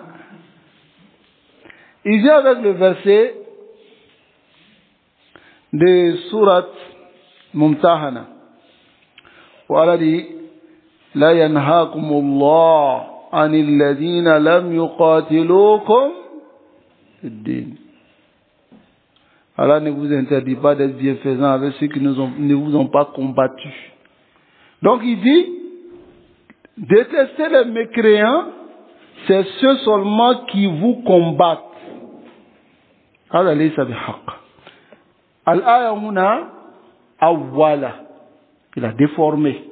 Speaker 1: Il vient avec le verset de Surat Mumtahana. Où Allah dit, La yanhaakumullah anil ladina lam yuqatilukum fid-din. Allah ne vous interdit pas d'être bienfaisant avec ceux qui ne vous ont pas combattu. Donc il dit, détester les mécréants, c'est ceux seulement qui vous combattent. هذا ليس بحق. الآية هنا أولى. Il a déformé.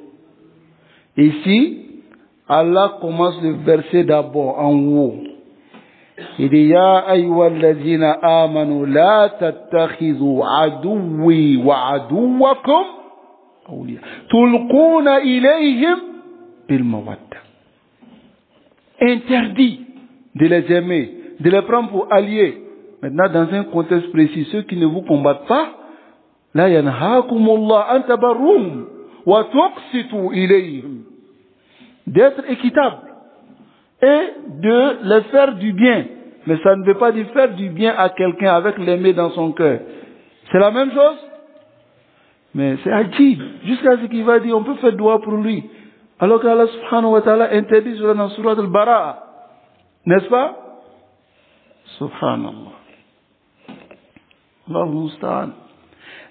Speaker 1: Ici, Allah commence le verset d'abord en haut. Il dit يا أيها الذين آمنوا لا تتخذوا عدوي وعدوكم أولياء تلقون إليهم بالمودة. Interdit de les aimer, de les prendre pour alliés. Maintenant, dans un contexte précis, ceux qui ne vous combattent pas, la yanhaakumullah an tabarruhum wa tuqsitu ilayhim, d'être équitable et de les faire du bien. Mais ça ne veut pas dire faire du bien à quelqu'un avec l'aimer dans son cœur. C'est la même chose. Mais c'est ajib. Jusqu'à ce qu'il va dire, on peut faire dua pour lui. Alors qu'Allah subhanahu wa ta'ala interdit cela dans Surat al-Bara'a. N'est-ce pas? Subhanallah. Allahu musta'an.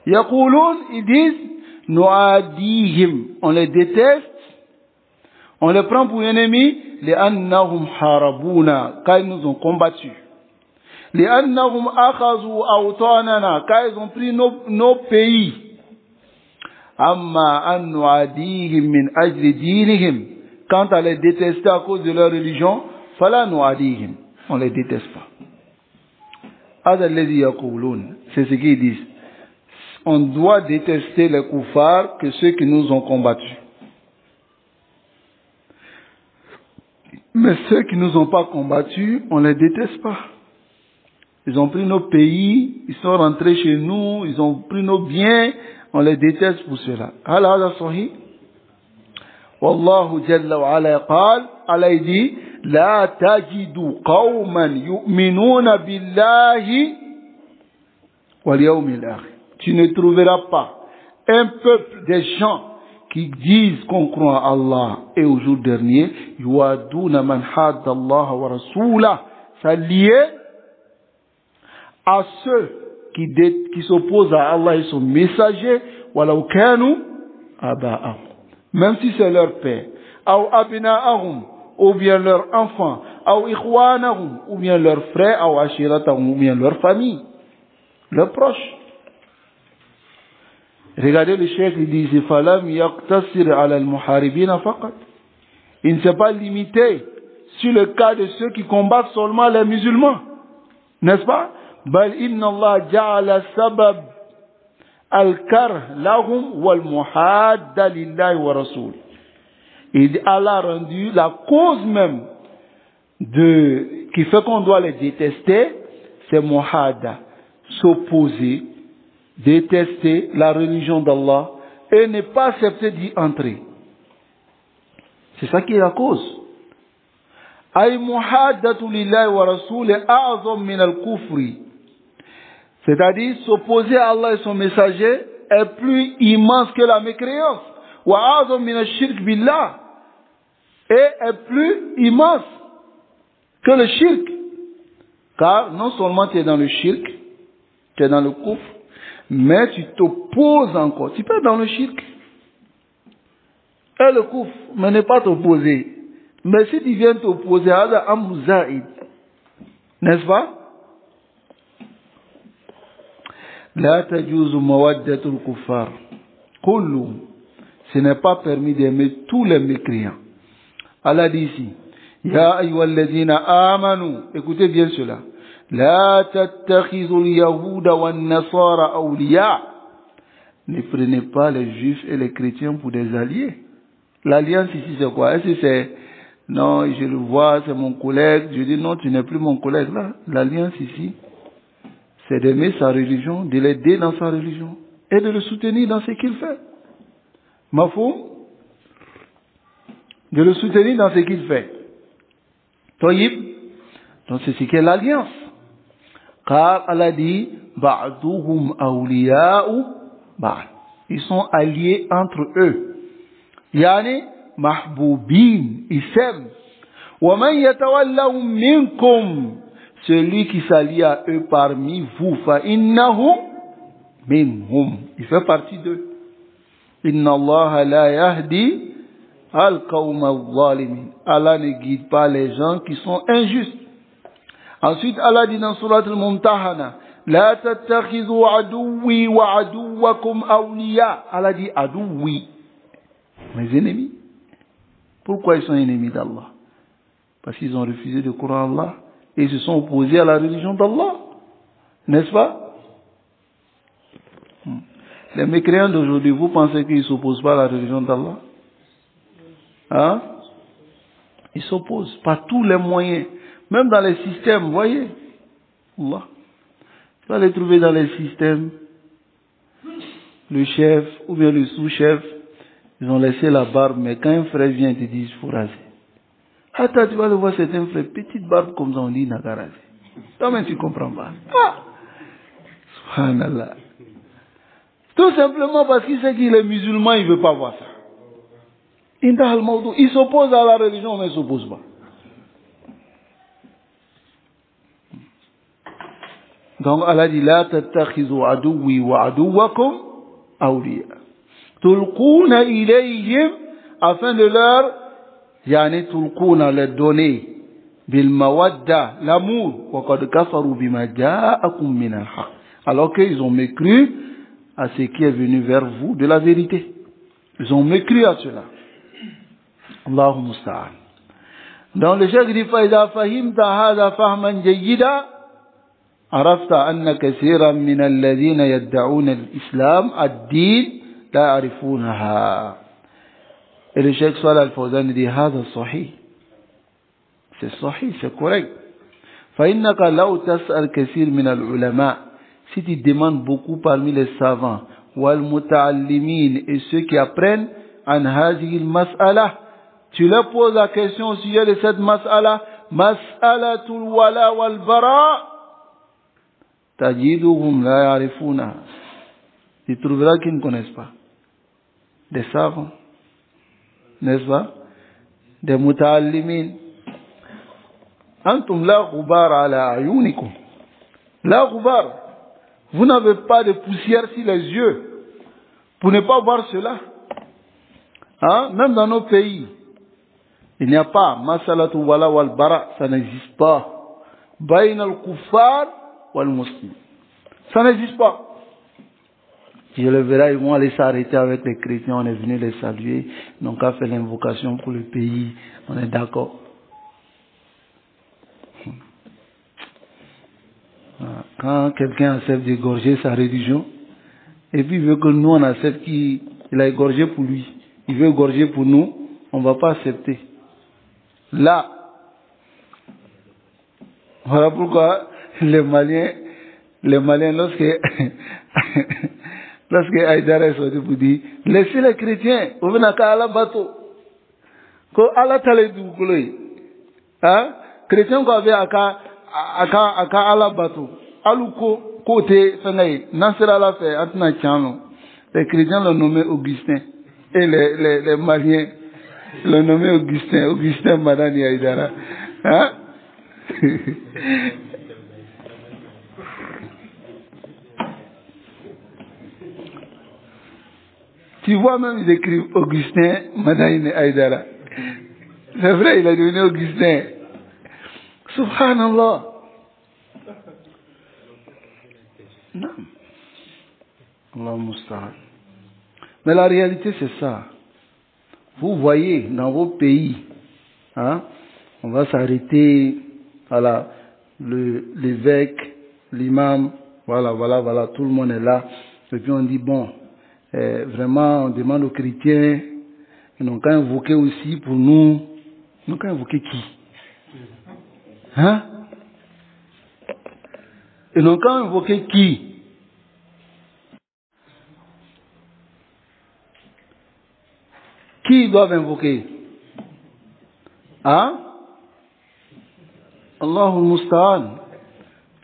Speaker 1: Yaqulun, ils disent, nu'adihim, on les déteste, on les prend pour ennemis, li'annahum harabuna, car ils nous ont combattus. Li'annahum akhazu awtanana, car ils ont pris nos pays. Amma an nu'adihim min ajli dinihim, quant à les détester à cause de leur religion, fala nu'adihim, on les déteste pas. C'est ce qu'ils disent. On doit détester les koufars que ceux qui nous ont combattus. Mais ceux qui nous ont pas combattus, on les déteste pas. Ils ont pris nos pays, ils sont rentrés chez nous, ils ont pris nos biens, on les déteste pour cela. Allah sahih. Wallahu jalla wa ala qal, Allah dit, La tajidu qawman yu'minuna billahi wal yawmil akhir. Tu ne trouveras pas un peuple des gens qui disent qu'on croit à Allah et au jour dernier, yuaduna man hadda Allah wa rasulah. Ça lié à ceux qui s'opposent à Allah et son messager, walau kanu aba'ahum. Même si c'est leur père, ou abna'ahum, ou bien leurs enfants, ou ikhwanahum, ou bien leurs frères, ou ashiratahum, ou bien leur famille, leurs proches. Regardez le cheikh, il dit, falam yaqtasir ala al-muharibina faqat. Il ne s'est pas limité sur le cas de ceux qui combattent seulement les musulmans. N'est-ce pas? Bal inna Allah ja'ala sabab al-karh lahum wal muhadda lillahi wa rasul. Et Allah a rendu la cause même qui fait qu'on doit les détester, c'est muhadda, s'opposer détester la religion d'Allah et ne pas accepter d'y entrer. C'est ça qui est la cause. Ay muhaddatu lillahi wa rasuli a'zam min al-kufri. C'est-à-dire, s'opposer à Allah et son messager est plus immense que la mécréance. Wa a'zam min al-shirk billah. Et est plus immense que le shirk. Car non seulement tu es dans le shirk, tu es dans le kufr, mais tu t'opposes encore. Tu peux être dans le shirk et le kufr, mais ne pas t'opposer. Mais si tu viens t'opposer à Amr Zaïd, n'est-ce pas? La tajuzu mawaddatul kuffar. Kullu. Ce n'est pas permis d'aimer tous les mécréants. Allah dit ici, Ya ayyuhalladhina amanu, écoutez bien cela. La tattakhizul yahuda wan nasara awliya. Ne prenez pas les juifs et les chrétiens pour des alliés. L'alliance ici c'est quoi? Est-ce que c'est, non, je le vois, c'est mon collègue. Je dis non, tu n'es plus mon collègue là. L'alliance ici, c'est d'aimer sa religion, de l'aider dans sa religion et de le soutenir dans ce qu'il fait. Mafoum? De le soutenir dans ce qu'il fait. Toyib. Donc c'est ce qu'est l'alliance. Car Allah dit, Ba'duhum awliya'u ba'd. Ils sont alliés entre eux. Yani, mahboubin, ils s'aiment. Wa man yatawallahum minkum. Celui qui s'allie à eux parmi vous, fa innahu minhum. Il fait partie d'eux. Inna Allah la yahdi al-qawm al-zalimin. Allah ne guide pas les gens qui sont injustes. Ensuite, Allah dit dans Surat al-Mumtahana, La tattakhidhu aduwi wa aduwakum awliya. Allah dit aduwi. Mes ennemis. Pourquoi ils sont ennemis d'Allah? Parce qu'ils ont refusé de croire à Allah et ils se sont opposés à la religion d'Allah. N'est-ce pas? Les mécréants d'aujourd'hui, vous pensez qu'ils ne s'opposent pas à la religion d'Allah? Hein? Ils s'opposent par tous les moyens. Même dans les systèmes, vous voyez? Allah. Tu vas les trouver dans les systèmes. Le chef ou bien le sous-chef, ils ont laissé la barbe, mais quand un frère vient, ils te disent, il faut raser. Attends, tu vas le voir, c'est un frère, petite barbe comme ça, on dit, n'a qu'à raser. Toi-même, tu ne comprends pas. Ah! Subhanallah. Tout simplement parce qu'il sait qu'il est musulman, il ne veut pas voir ça. Il s'oppose à la religion, mais il ne s'oppose pas. Donc Allah dit, La tattakhidhu aduwi wa aduwakum awliya. Tulquna ilayhim, afin de leur, yani tulquna, leur donner, bil mawadda, l'amour, wa qad kafaru bima ja'akum min al-haq. Alors qu'ils ont mécru à ce qui est venu vers vous de la vérité. Ils ont mécru à cela. Allahu musta'an. Donc le cheikh dit, فَإِذَا فَهِمْتَ هَذَا فَهْمًا جَيِّدًا عرفت أن كثيرا من الذين يدعون الإسلام الدين لا يعرفونها. Et le cheikh Salih Al-Fawzan dit, هذا صحيح. C'est صحيح, c'est correct. فإنك لو تسأل كثير من العلماء, si tu demandes beaucoup parmi les savants, والمتعلمين, et ceux qui apprennent, عن هذه المسألة, tu leur poses la question au sujet de cette mas'ala, مسألة الولاء والبراء, tajiduhum la ya'rifuna. Tu trouveras qu'ils ne connaissent pas. Des savants, n'est-ce pas? Des muta'allimin. Antum la ghubar ala ayunikum. La ghubar. Vous n'avez pas de poussière sur les yeux pour ne pas voir cela. Hein? Même dans nos pays, il n'y a pas masalatu wala wal bara, ça n'existe pas. Bain al-kuffar wal muslim. Ça n'existe pas. Je le verrai, ils vont aller s'arrêter avec les chrétiens, on est venu les saluer, ils n'ont qu'à faire l'invocation pour le pays, on est d'accord. Quand quelqu'un accepte d'égorger sa religion, et puis il veut que nous on accepte qu'il a égorgé pour lui, il veut égorger pour nous, on ne va pas accepter. Là, voilà pourquoi les Maliens les Maliens, lorsque Haïdara est sorti pour dire, laissez les chrétiens, vous venez à la bateau. Quand Allah t'a dit, hein, chrétiens qui avaient à la bateau, aluko, côté, Nasser la fait, Atna Tchano, les chrétiens l'ont nommé Augustin, et les Maliens l'ont nommé Augustin Madani Haïdara. Hein? Tu vois même, ils écrivent Augustin Madani Haïdara. C'est vrai, il a devenu Augustin. Subhanallah. Non. Allah musta'an. Mais la réalité, c'est ça. Vous voyez, dans vos pays, hein, on va s'arrêter, voilà, l'évêque, l'imam, voilà, tout le monde est là. Et puis on dit, bon, vraiment, on demande aux chrétiens, ils n'ont qu'à invoquer aussi pour nous, ils n'ont qu'à invoquer qui? Hein? Ils n'ont qu'à invoquer qui? Qui ils doivent invoquer? Hein? Allahu musta'an.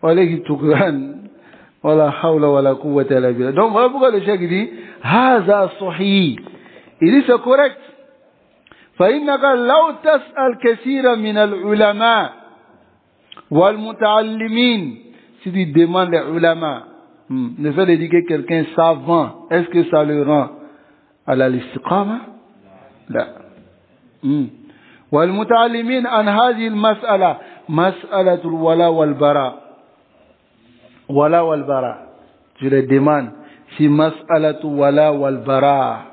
Speaker 1: Wa alayhi tukran. Wala hawla wala quwwata illa billah. Donc voilà pourquoi le cheikh dit Haza sahih. Il dit c'est correct. فإنك لو تسأل كثيرا من العلماء والمتعلمين, si tu demandes les ulama, le fait de dire que quelqu'un savant, est-ce que ça le rend à la istiqama? لا. والمتعلمين عن هذه المسألة مسألة الولاء والبراء. Wala wal bara. Je les demande si mas'alatu wala wal bara,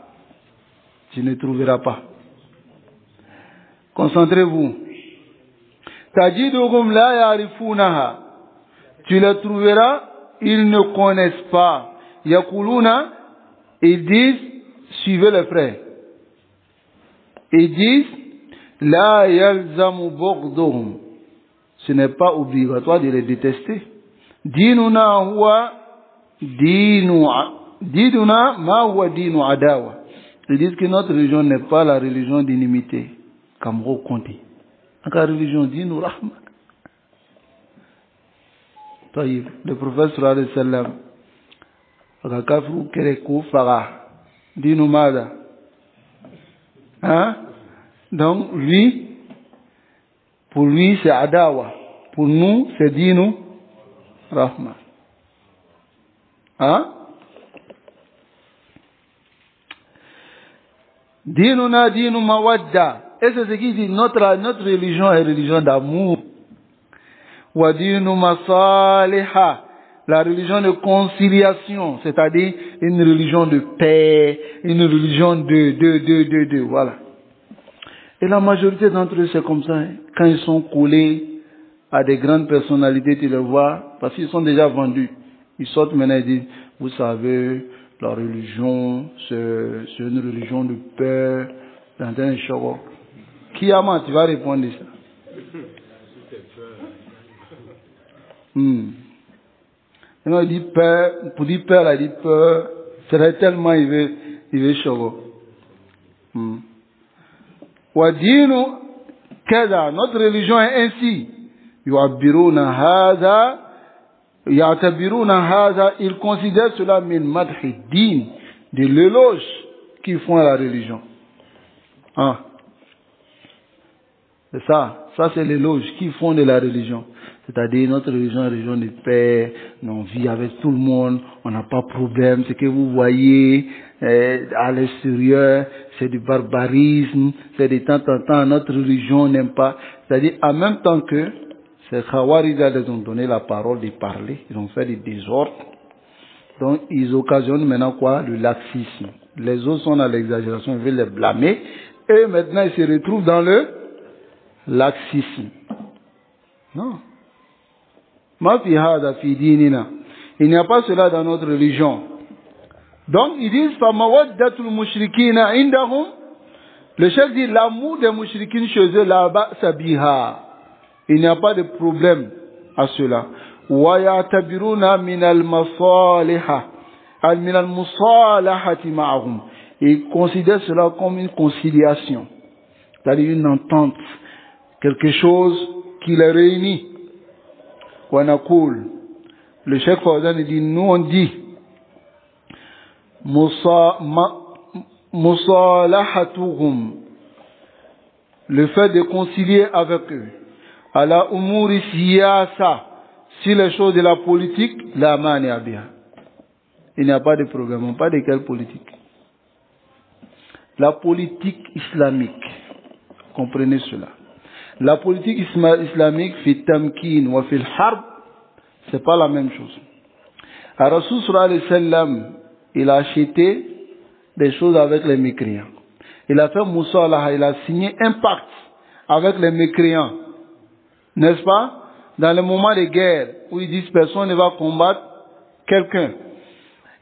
Speaker 1: tu ne trouveras pas. Concentrez-vous. Tajiduhum la ya'rifunaha. Tu les trouveras, ils ne connaissent pas. Yaquluna, ils disent, suivez les frères. Ils disent, la yalzamu bughduhum. Ce n'est pas obligatoire de les détester. Dinuna huwa dinuna ma huwa dinu adawa. Ils disent que notre religion n'est pas la religion d'inimité. Kamro Conti. La religion dinu rahma. Le prophète sallallahu alayhi wa sallam, Rakafu Kereko Farah, dinu mada. Hein? Donc lui, pour lui c'est adawa. Pour nous c'est dinu rahma. Hein? Dinuna dinu mawadda. Et c'est ce qui dit notre religion est religion d'amour. Wa dinu masaliha. La religion de conciliation, c'est-à-dire une religion de paix, une religion de voilà. Et la majorité d'entre eux c'est comme ça. Hein. Quand ils sont collés à des grandes personnalités, tu les vois, parce qu'ils sont déjà vendus. Ils sortent maintenant et disent, vous savez, la religion, c'est une religion de paix, dans un choc. Qui a tu vas répondre ça? Il dit peur, pour dire peur, il dit peur, c'est tellement il veut choc. Wadinu Keda, notre religion est ainsi. Yu'abbiruna hadha, ya'tabiruna hadha, ils considèrent cela min madhi din, de l'éloge qu'ils font à la religion. Ah. C'est ça c'est l'éloge qu'ils font de la religion. C'est-à-dire notre religion est une religion de paix, on vit avec tout le monde, on n'a pas de problème. Ce que vous voyez à l'extérieur, c'est du barbarisme, c'est de temps en temps notre religion n'aime pas. C'est-à-dire en même temps que ces Khawarija les ont donné la parole de parler, ils ont fait des désordres. Donc ils occasionnent maintenant quoi? Le laxisme. Les autres sont dans l'exagération, ils veulent les blâmer. Et maintenant ils se retrouvent dans le laxisme. Non. Il n'y a pas cela dans notre religion. Donc ils disent le chef dit l'amour des mouchriquines chez eux là-bas sabiha. Il n'y a pas de problème à cela. وَيَعْتَبِرُونَ مِنَ الْمُصَالَحَةِ مَعَهُمْ. Et ils considèrent cela comme une conciliation, c'est-à-dire une entente, quelque chose qui les réunit. وَنَقُولُ, le Cheikh Fawzan dit, nous on dit, مُصَالَحَتُهُمْ, le fait de concilier avec eux, ala umuri siyasa, si les choses de la politique, la mani abia. Il n'y a pas de problème, pas de quelle politique. La politique islamique, comprenez cela. La politique islamique fi tamkin wa fi al-harb, c'est pas la même chose. Rasul sallallahu alayhi wa sallam, il a acheté des choses avec les mécréants. Il a fait Moussalaha, il a signé un pacte avec les mécréants. N'est-ce pas? Dans le moment de guerre, où ils disent personne ne va combattre quelqu'un.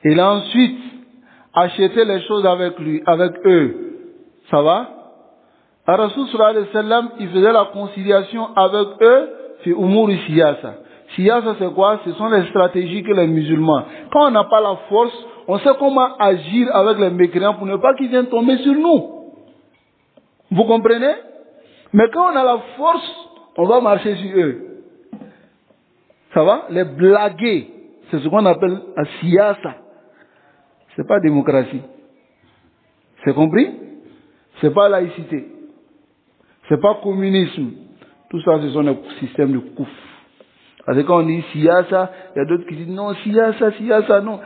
Speaker 1: Il a ensuite acheté les choses avec lui, avec eux. Ça va? Rasul sallallahu alayhi wa sallam, il faisait la conciliation avec eux, fi umuri siyasa. Siyasa c'est quoi? Ce sont les stratégies que les musulmans, quand on n'a pas la force, on sait comment agir avec les mécréants pour ne pas qu'ils viennent tomber sur nous. Vous comprenez? Mais quand on a la force, on va marcher sur eux. Ça va? Les blaguer. C'est ce qu'on appelle la siyasa. C'est pas démocratie. C'est compris? C'est pas laïcité. C'est pas communisme. Tout ça, ce sont des systèmes de kouf. Parce que quand on dit siyasa, il y a d'autres qui disent non, siyasa, non.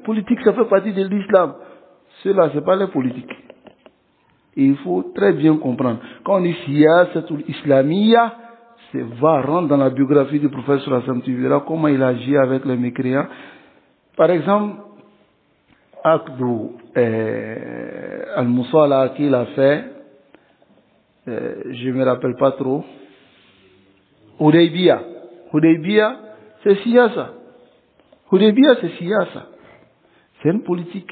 Speaker 1: Politique, ça fait partie de l'islam. Ceux-là, c'est pas les politiques. Et il faut très bien comprendre. Quand on dit siyasatul islamiyya, c'est va rentrer dans la biographie du prophète sallallahu alayhi wa sallam. Tu verras comment il agit avec les mécréants. Par exemple, Akdou al-Musala qu'il a fait, je ne me rappelle pas trop. Hudaybiyah, c'est siyasa. Hudaybiyah, c'est siyasa. C'est une politique.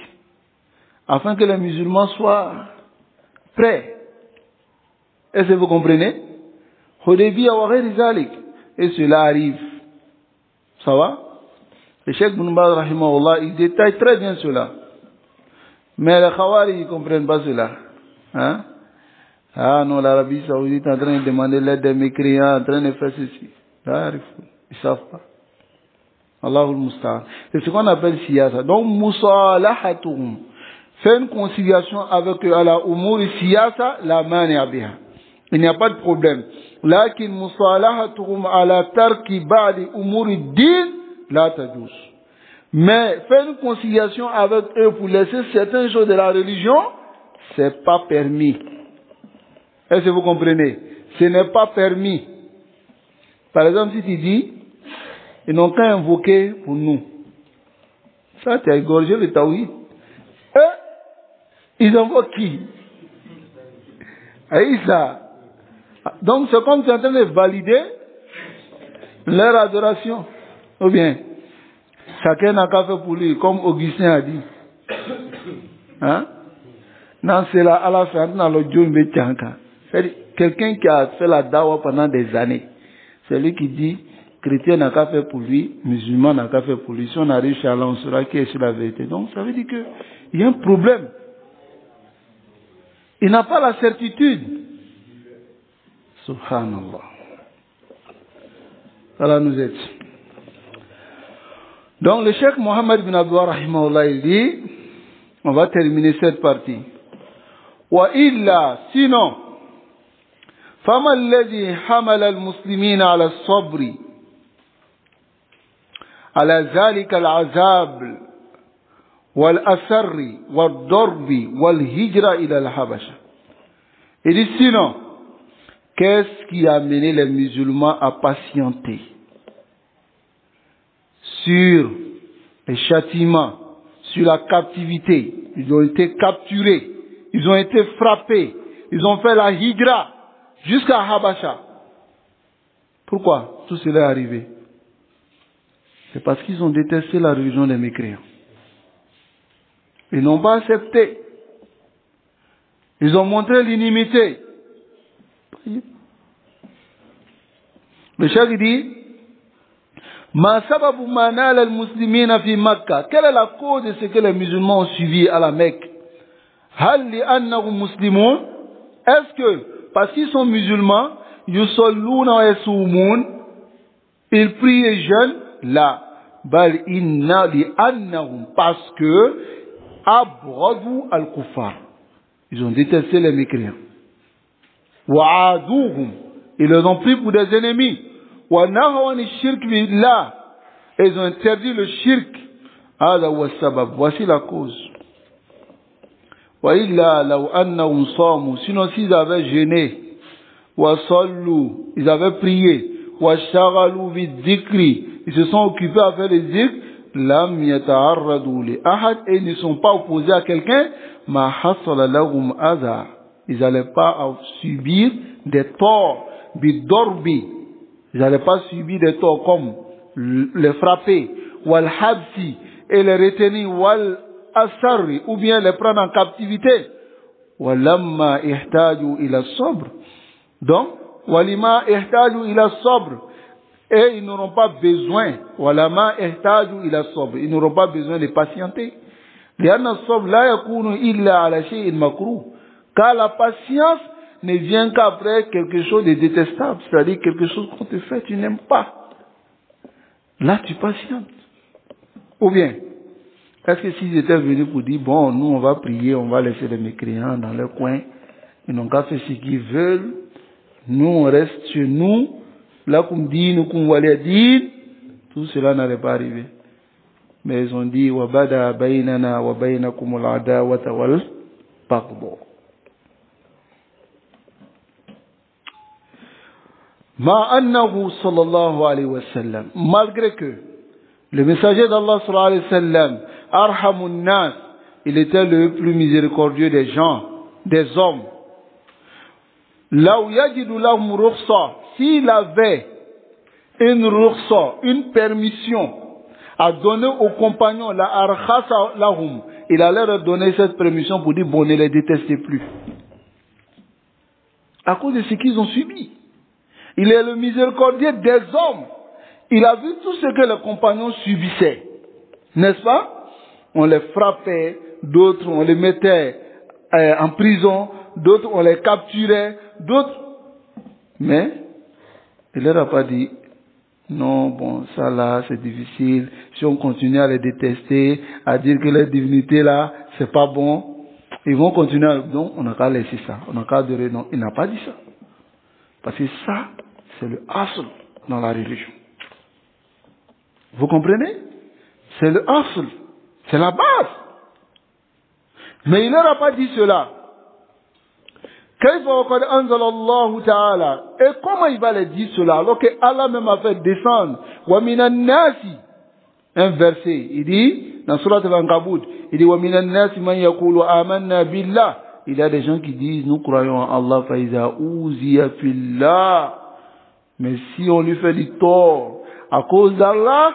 Speaker 1: Afin que les musulmans soient prêts. Est-ce que vous comprenez? Hudaybiyah wa ghayri zalik. Et cela arrive. Ça va? Le Cheikh Ibn Baz rahimahullah, il détaille très bien cela. Mais les Khawari, ils ne comprennent pas cela. Hein? Ah non, l'Arabie Saoudite est en train de demander l'aide des mécréants, en train de faire ceci. Là, ils ne savent pas. Allahul Musta'an. C'est ce qu'on appelle siyasa. Donc, musalahatuhum. Fait une conciliation avec eux à la umuri siyasa, la mani biha. Il n'y a pas de problème. Lakin musalahatuhum ala tarki ba'di umuri din, la tajus. Mais faire une conciliation avec eux pour laisser certaines choses de la religion, c'est pas permis. Est-ce que vous comprenez? Ce n'est pas permis. Par exemple, si tu dis, ils n'ont qu'à invoquer pour nous. Ça, tu as égorgé le tawhid. Ils invoquent qui? Aïssa. Donc, c'est comme tu es en train de valider leur adoration. Ou bien, chacun n'a qu'à faire pour lui, comme Augustin a dit. Hein? Non, c'est là, à la fin, dans le Dieu c'est quelqu'un qui a fait la dawa pendant des années. C'est lui qui dit, chrétien n'a qu'à faire pour lui, musulman n'a qu'à faire pour lui. Si on arrive chez Allah, on saura qui est sur la vérité. Donc, ça veut dire qu'il y a un problème. Il n'a pas la certitude. Subhanallah. Allah nous aide. Donc, le Cheikh Mohammed bin Abdullah rahimahullah, il dit, on va terminer cette partie. Wa illa, sinon, فما الذي حمل المسلمين على الصبر على ذلك العذاب والأسر والضرب والهجرة إلى الحبشة. Il dit sinon, qu'est-ce qui a amené les musulmans à patienter sur les châtiments, sur la captivité? Ils ont été capturés, ils ont été frappés, ils ont fait la hijra jusqu'à Habasha. Pourquoi tout cela est arrivé? C'est parce qu'ils ont détesté la religion des mécréants. Ils n'ont pas accepté. Ils ont montré l'inimité. Le cheikh dit, Ma sababu ma nala al-muslimina fi Makkah. Quelle est la cause de ce que les musulmans ont suivi à la Mecque? Hal li annahum muslimun? Est-ce que, parce qu'ils sont musulmans, yusalluna wa yasumun, ils prient et jeûnent? La. Bal inna li annahum, parce que abradu al-kuffar. Ils ont détesté les mécréants. Wa aduhum, ils les ont pris pour des ennemis. Wa nahwan shirk billah, ils ont interdit le shirk. Hada wa sabab, voici la cause. Wa illa law annahum samu, sinon s'ils avaient jeûné, wa sallu, ils avaient prié, wa shaghalu bid-dhikri, ils se sont occupés à faire les dhikr, lam yata'arradu li ahad, et ils ne sont pas opposés à quelqu'un, ma hasala lahum adha, ils n'allaient pas subir des torts, bid-darbi, ils n'allaient pas subir des torts comme les frapper, wal habsi, et les retenir, wal asarri, ou bien les prendre en captivité. Walamma ihtaju ila sabr. Donc, walima ihtaju ila sabr. Et ils n'auront pas besoin, walama ihtaju ila sabr. Ils n'auront pas besoin de patienter. Lianna sabr la yakunu illa ala shay'in makruh. Car la patience ne vient qu'après quelque chose de détestable. C'est-à-dire quelque chose qu'on te fait, tu n'aimes pas. Là, tu patientes. Ou bien, est-ce que s'ils étaient venus pour dire, bon, nous on va prier, on va laisser les mécréants dans leur coin, ils n'ont qu'à faire ce qu'ils veulent, nous on reste chez nous, là comme dit, nous comme on va dire, tout cela n'allait pas arriver. Mais ils ont dit, wabada baynana wa baynakum al-adawata wal baghdha. Ma annahu sallallahu alayhi wa sallam, malgré que le messager d'Allah sallallahu alayhi wa sallam, arhamun nas, il était le plus miséricordieux des gens, des hommes. Law yajidu lahum rukhsa, s'il avait une rukhsa, une permission à donner aux compagnons, la arkhasa lahum, il allait leur donner cette permission pour dire, bon, ne les détestez plus. À cause de ce qu'ils ont subi. Il est le miséricordieux des hommes. Il a vu tout ce que les compagnons subissaient. N'est-ce pas? On les frappait, d'autres on les mettait en prison, d'autres on les capturait, d'autres... Mais, il leur a pas dit, non, bon, ça là, c'est difficile. Si on continue à les détester, à dire que leur divinité là, c'est pas bon, ils vont continuer à... Non, on n'a qu'à laisser ça. On n'a qu'à adorer. Non, il n'a pas dit ça. Parce que ça, c'est le asl dans la religion. Vous comprenez? C'est le asl. C'est la base. Mais il leur a pas dit cela. Et comment il va les dire cela alors que Allah même a fait descendre wa minan nasi, un verset, il dit dans Surat Al-Ankabut, il dit wa minan nasi man yaqulu amanna billah, il y a des gens qui disent nous croyons en Allah fa iza uziya fillah, mais si on lui fait du tort à cause d'Allah,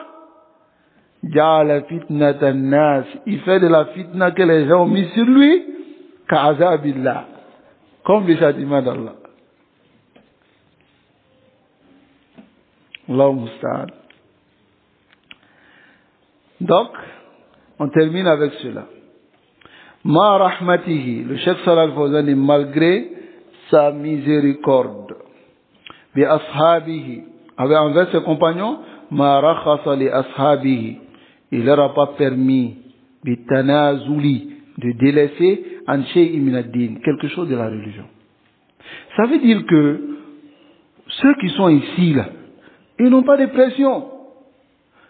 Speaker 1: ja'ala fitnatan nas, il fait de la fitna que les gens ont mis sur lui ka'azabillah, comme le châtiment d'Allah. Allahu musta'an. Donc, on termine avec cela. Ma rahmatihi, le Cheikh Salih Al-Fawzan dit malgré sa miséricorde, bi ashabihi, envers ses compagnons, ma rakhasa li ashabihi, il leur a pas permis bi tanazuli, de délaisser an shay'in min ad-din, quelque chose de la religion. Ça veut dire que ceux qui sont ici là, ils n'ont pas de pression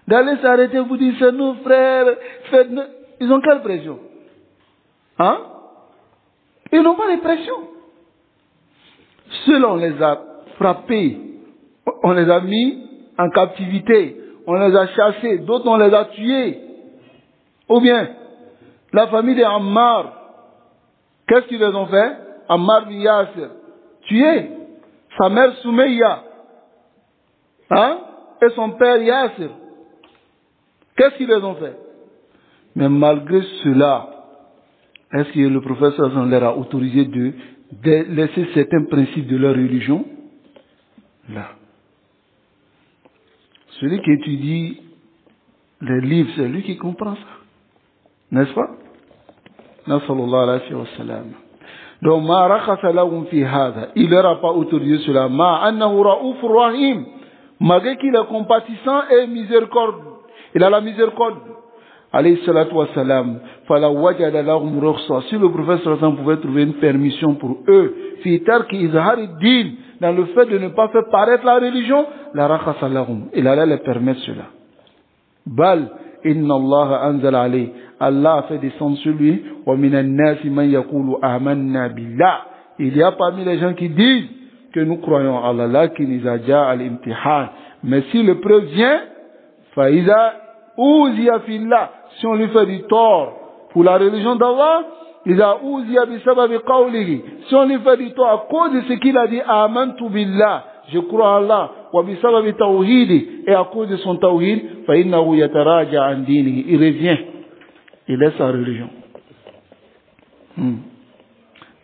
Speaker 1: d'aller s'arrêter vous dire c'est nous frères, faites-nous. Ils ont quelle pression? Hein? Ils n'ont pas de pression. Ceux-là on les a frappés, on les a mis en captivité, on les a chassés, d'autres on les a tués. Ou bien la famille de Ammar, qu'est-ce qu'ils les ont fait? Ammar bin Yasir, tué. Sa mère Soumeya, hein? Et son père Yasir. Qu'est-ce qu'ils les ont fait? Mais malgré cela, est-ce que le prophète leur a autorisé de laisser certains principes de leur religion? Là. Celui qui étudie les livres, c'est lui qui comprend ça. N'est-ce pas? Nasallallahu alayhi wa sallam. Donc, ma rakhasa lahum fi hadha. Il leur a pas autorisé cela. Ma annahu ra'ufur rahim. Malgré qu'il est compatissant et miséricorde. Il a la miséricorde. Alayhi salatu wa salam. Fala wajada lahum rukhsa. Si le prophète sallallahu alayhi wa sallam pouvait trouver une permission pour eux, fi tarki izhari din, dans le fait de ne pas faire paraître la religion, la rakhasa lahum. Il allait les permettre cela. Bal, inna Allah anzala alayhi. Allah a fait descendre sur lui. Wa minan nasi man yaqulu amanna billah. Il y a parmi les gens qui disent que nous croyons en Allah, lakin iza jaa al-imtihan. Mais si le preuve vient, fa iza uziya fillah. Si on lui fait du tort pour la religion d'Allah, iza uziya bi sababi qawlihi. Si on lui fait du tort à cause de ce qu'il a dit, amantu billah. Je crois en Allah. Wa bi sababi tawhidi. Et à cause de son tawhid, fa innahu yataraja an dinihi. Il revient. Il laisse sa religion.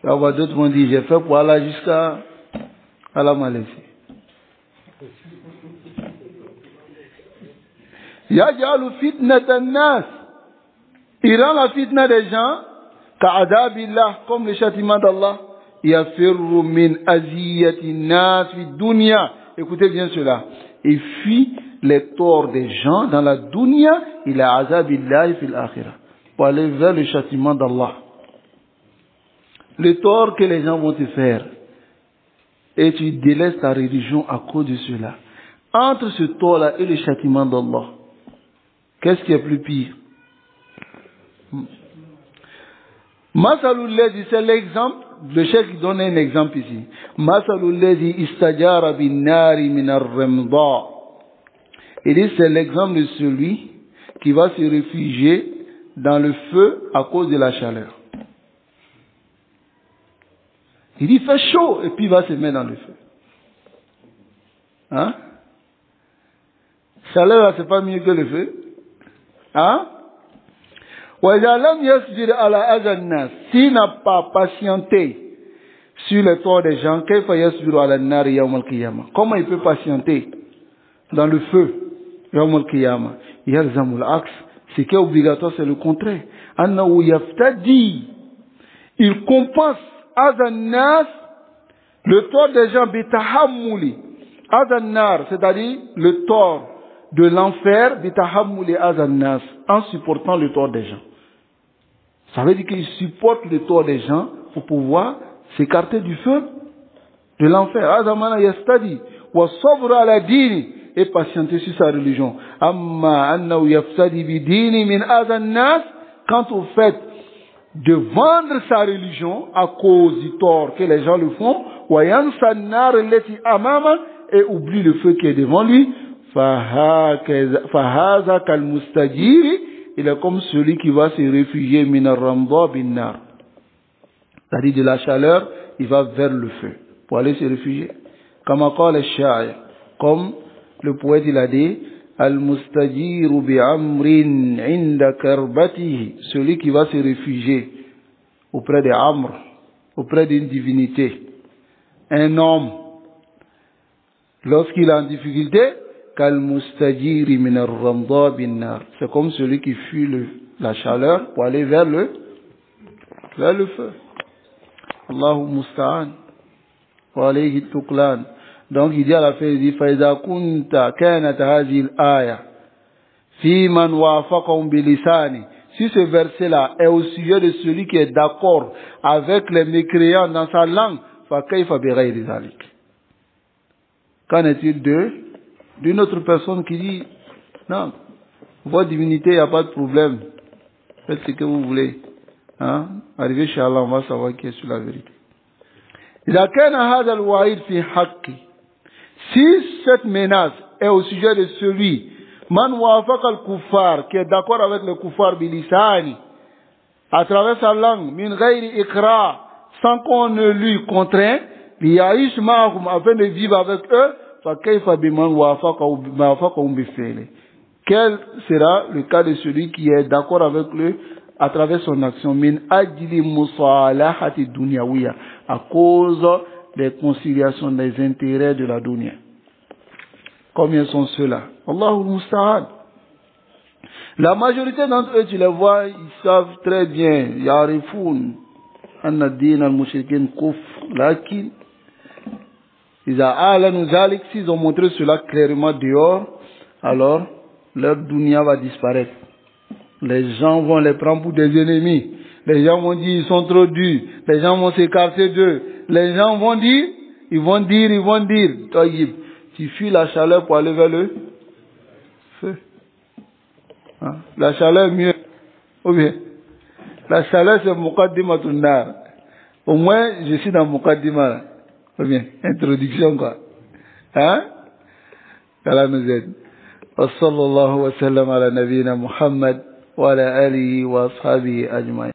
Speaker 1: Là, on voit d'autres vont dire, j'ai fait pour Allah jusqu'à la Malaisie. Yaj'alu fitnatan nas. Il rend la fitna des gens, ka'adabillah, comme le châtiment d'Allah. Yafirru min aziyati nas fi dunya. Écoutez bien cela. Il fuit les torts des gens dans la dunya, il a azabillah fil akhirah. Pour aller vers le châtiment d'Allah. Le tort que les gens vont te faire, et tu délaisses ta religion à cause de cela. Entre ce tort-là et le châtiment d'Allah, qu'est-ce qui est plus pire? Masalul ladhi, c'est l'exemple, le chef donne un exemple ici. Masalul ladhi istajara bin nari min ar-ramda. Il dit c'est l'exemple de celui qui va se réfugier dans le feu à cause de la chaleur. Il dit, il fait chaud, et puis il va se mettre dans le feu. Hein? Chaleur, c'est pas mieux que le feu. Hein? S'il n'a pas patienté sur le tort des gens, comment il peut patienter dans le feu? Ce qui est obligatoire, c'est le contraire. Il compense Azanas, le tort des gens, bitahammuli. Azanar, c'est-à-dire le tort de l'enfer, bitahammuli azanas, en supportant le tort des gens. Ça veut dire qu'il supporte le tort des gens pour pouvoir s'écarter du feu de l'enfer. Azamana yastadi, wa sabra ala dini, et patienter sur sa religion. Amma annahu yaftadi bi dini min azanas, quant au fait de vendre sa religion à cause du tort que les gens le font, et oublie le feu qui est devant lui, il est comme celui qui va se réfugier c'est-à-dire de la chaleur, il va vers le feu pour aller se réfugier. Comme le poète il a dit, Al-mustajiru bi'amrin inda karbatihi, celui qui va se réfugier auprès de Amr, auprès d'une divinité. Un homme, lorsqu'il est en difficulté, kal-mustajiri min ar-ramda bin-nar. C'est comme celui qui fuit la chaleur pour aller vers le feu. Allahu musta'an. Wa alayhi tuklan. Donc il dit à la fin, il dit, فَإِذَا كُنْتَ كَانَتْ هَذِهِ الْآيَةِ فِي مَنْ وَافَقَهُمْ بِلِسَانِ. Si ce verset-là est au sujet de celui qui est d'accord avec les mécréants dans sa langue, فَكَيْفَ بِغَيْرِ ذَلِكَ. Qu'en est-il d'une autre personne qui dit, non, votre divinité, il n'y a pas de problème, faites ce que vous voulez. Hein? Arrivez chez Allah, on va savoir qui est sur la vérité. إِذَا كَانَ هَذَا الْوَعِيدُ فِي حَقِّ. Si cette menace est au sujet de celui, man wafaq al-kuffar, qui est d'accord avec le kuffar bilisani, à travers sa langue, min ghayri ikra, sans qu'on ne lui contraint, liya'ish ma'akum, afin de vivre avec eux, fa kayfa biman wafaqahum bif'ili. Quel sera le cas de celui qui est d'accord avec eux à travers son action, min ajli musalahati dunyawiya, à cause des conciliations des intérêts de la dunya. Combien sont ceux-là? Allahu musta'an. La majorité d'entre eux, tu les vois, ils savent très bien. Yarifoun. Anna din al-mushrikin kufr. Lakin. S'ils ont montré cela clairement dehors, alors leur dunya va disparaître. Les gens vont les prendre pour des ennemis. Les gens vont dire ils sont trop durs. Les gens vont s'écarter d'eux. Les gens vont dire, ils vont dire. Tu fuis la chaleur pour aller vers le feu. Hein? La chaleur est mieux. Ou bien, la chaleur c'est Muqaddimatun Nar. Au moins, je suis dans Muqaddima. Ou bien, introduction quoi. Hein? Allah nous aide. Wa sallallahu wa sallam ala nabiyyina Muhammad wa ala alihi wa ashabihi ajma'in.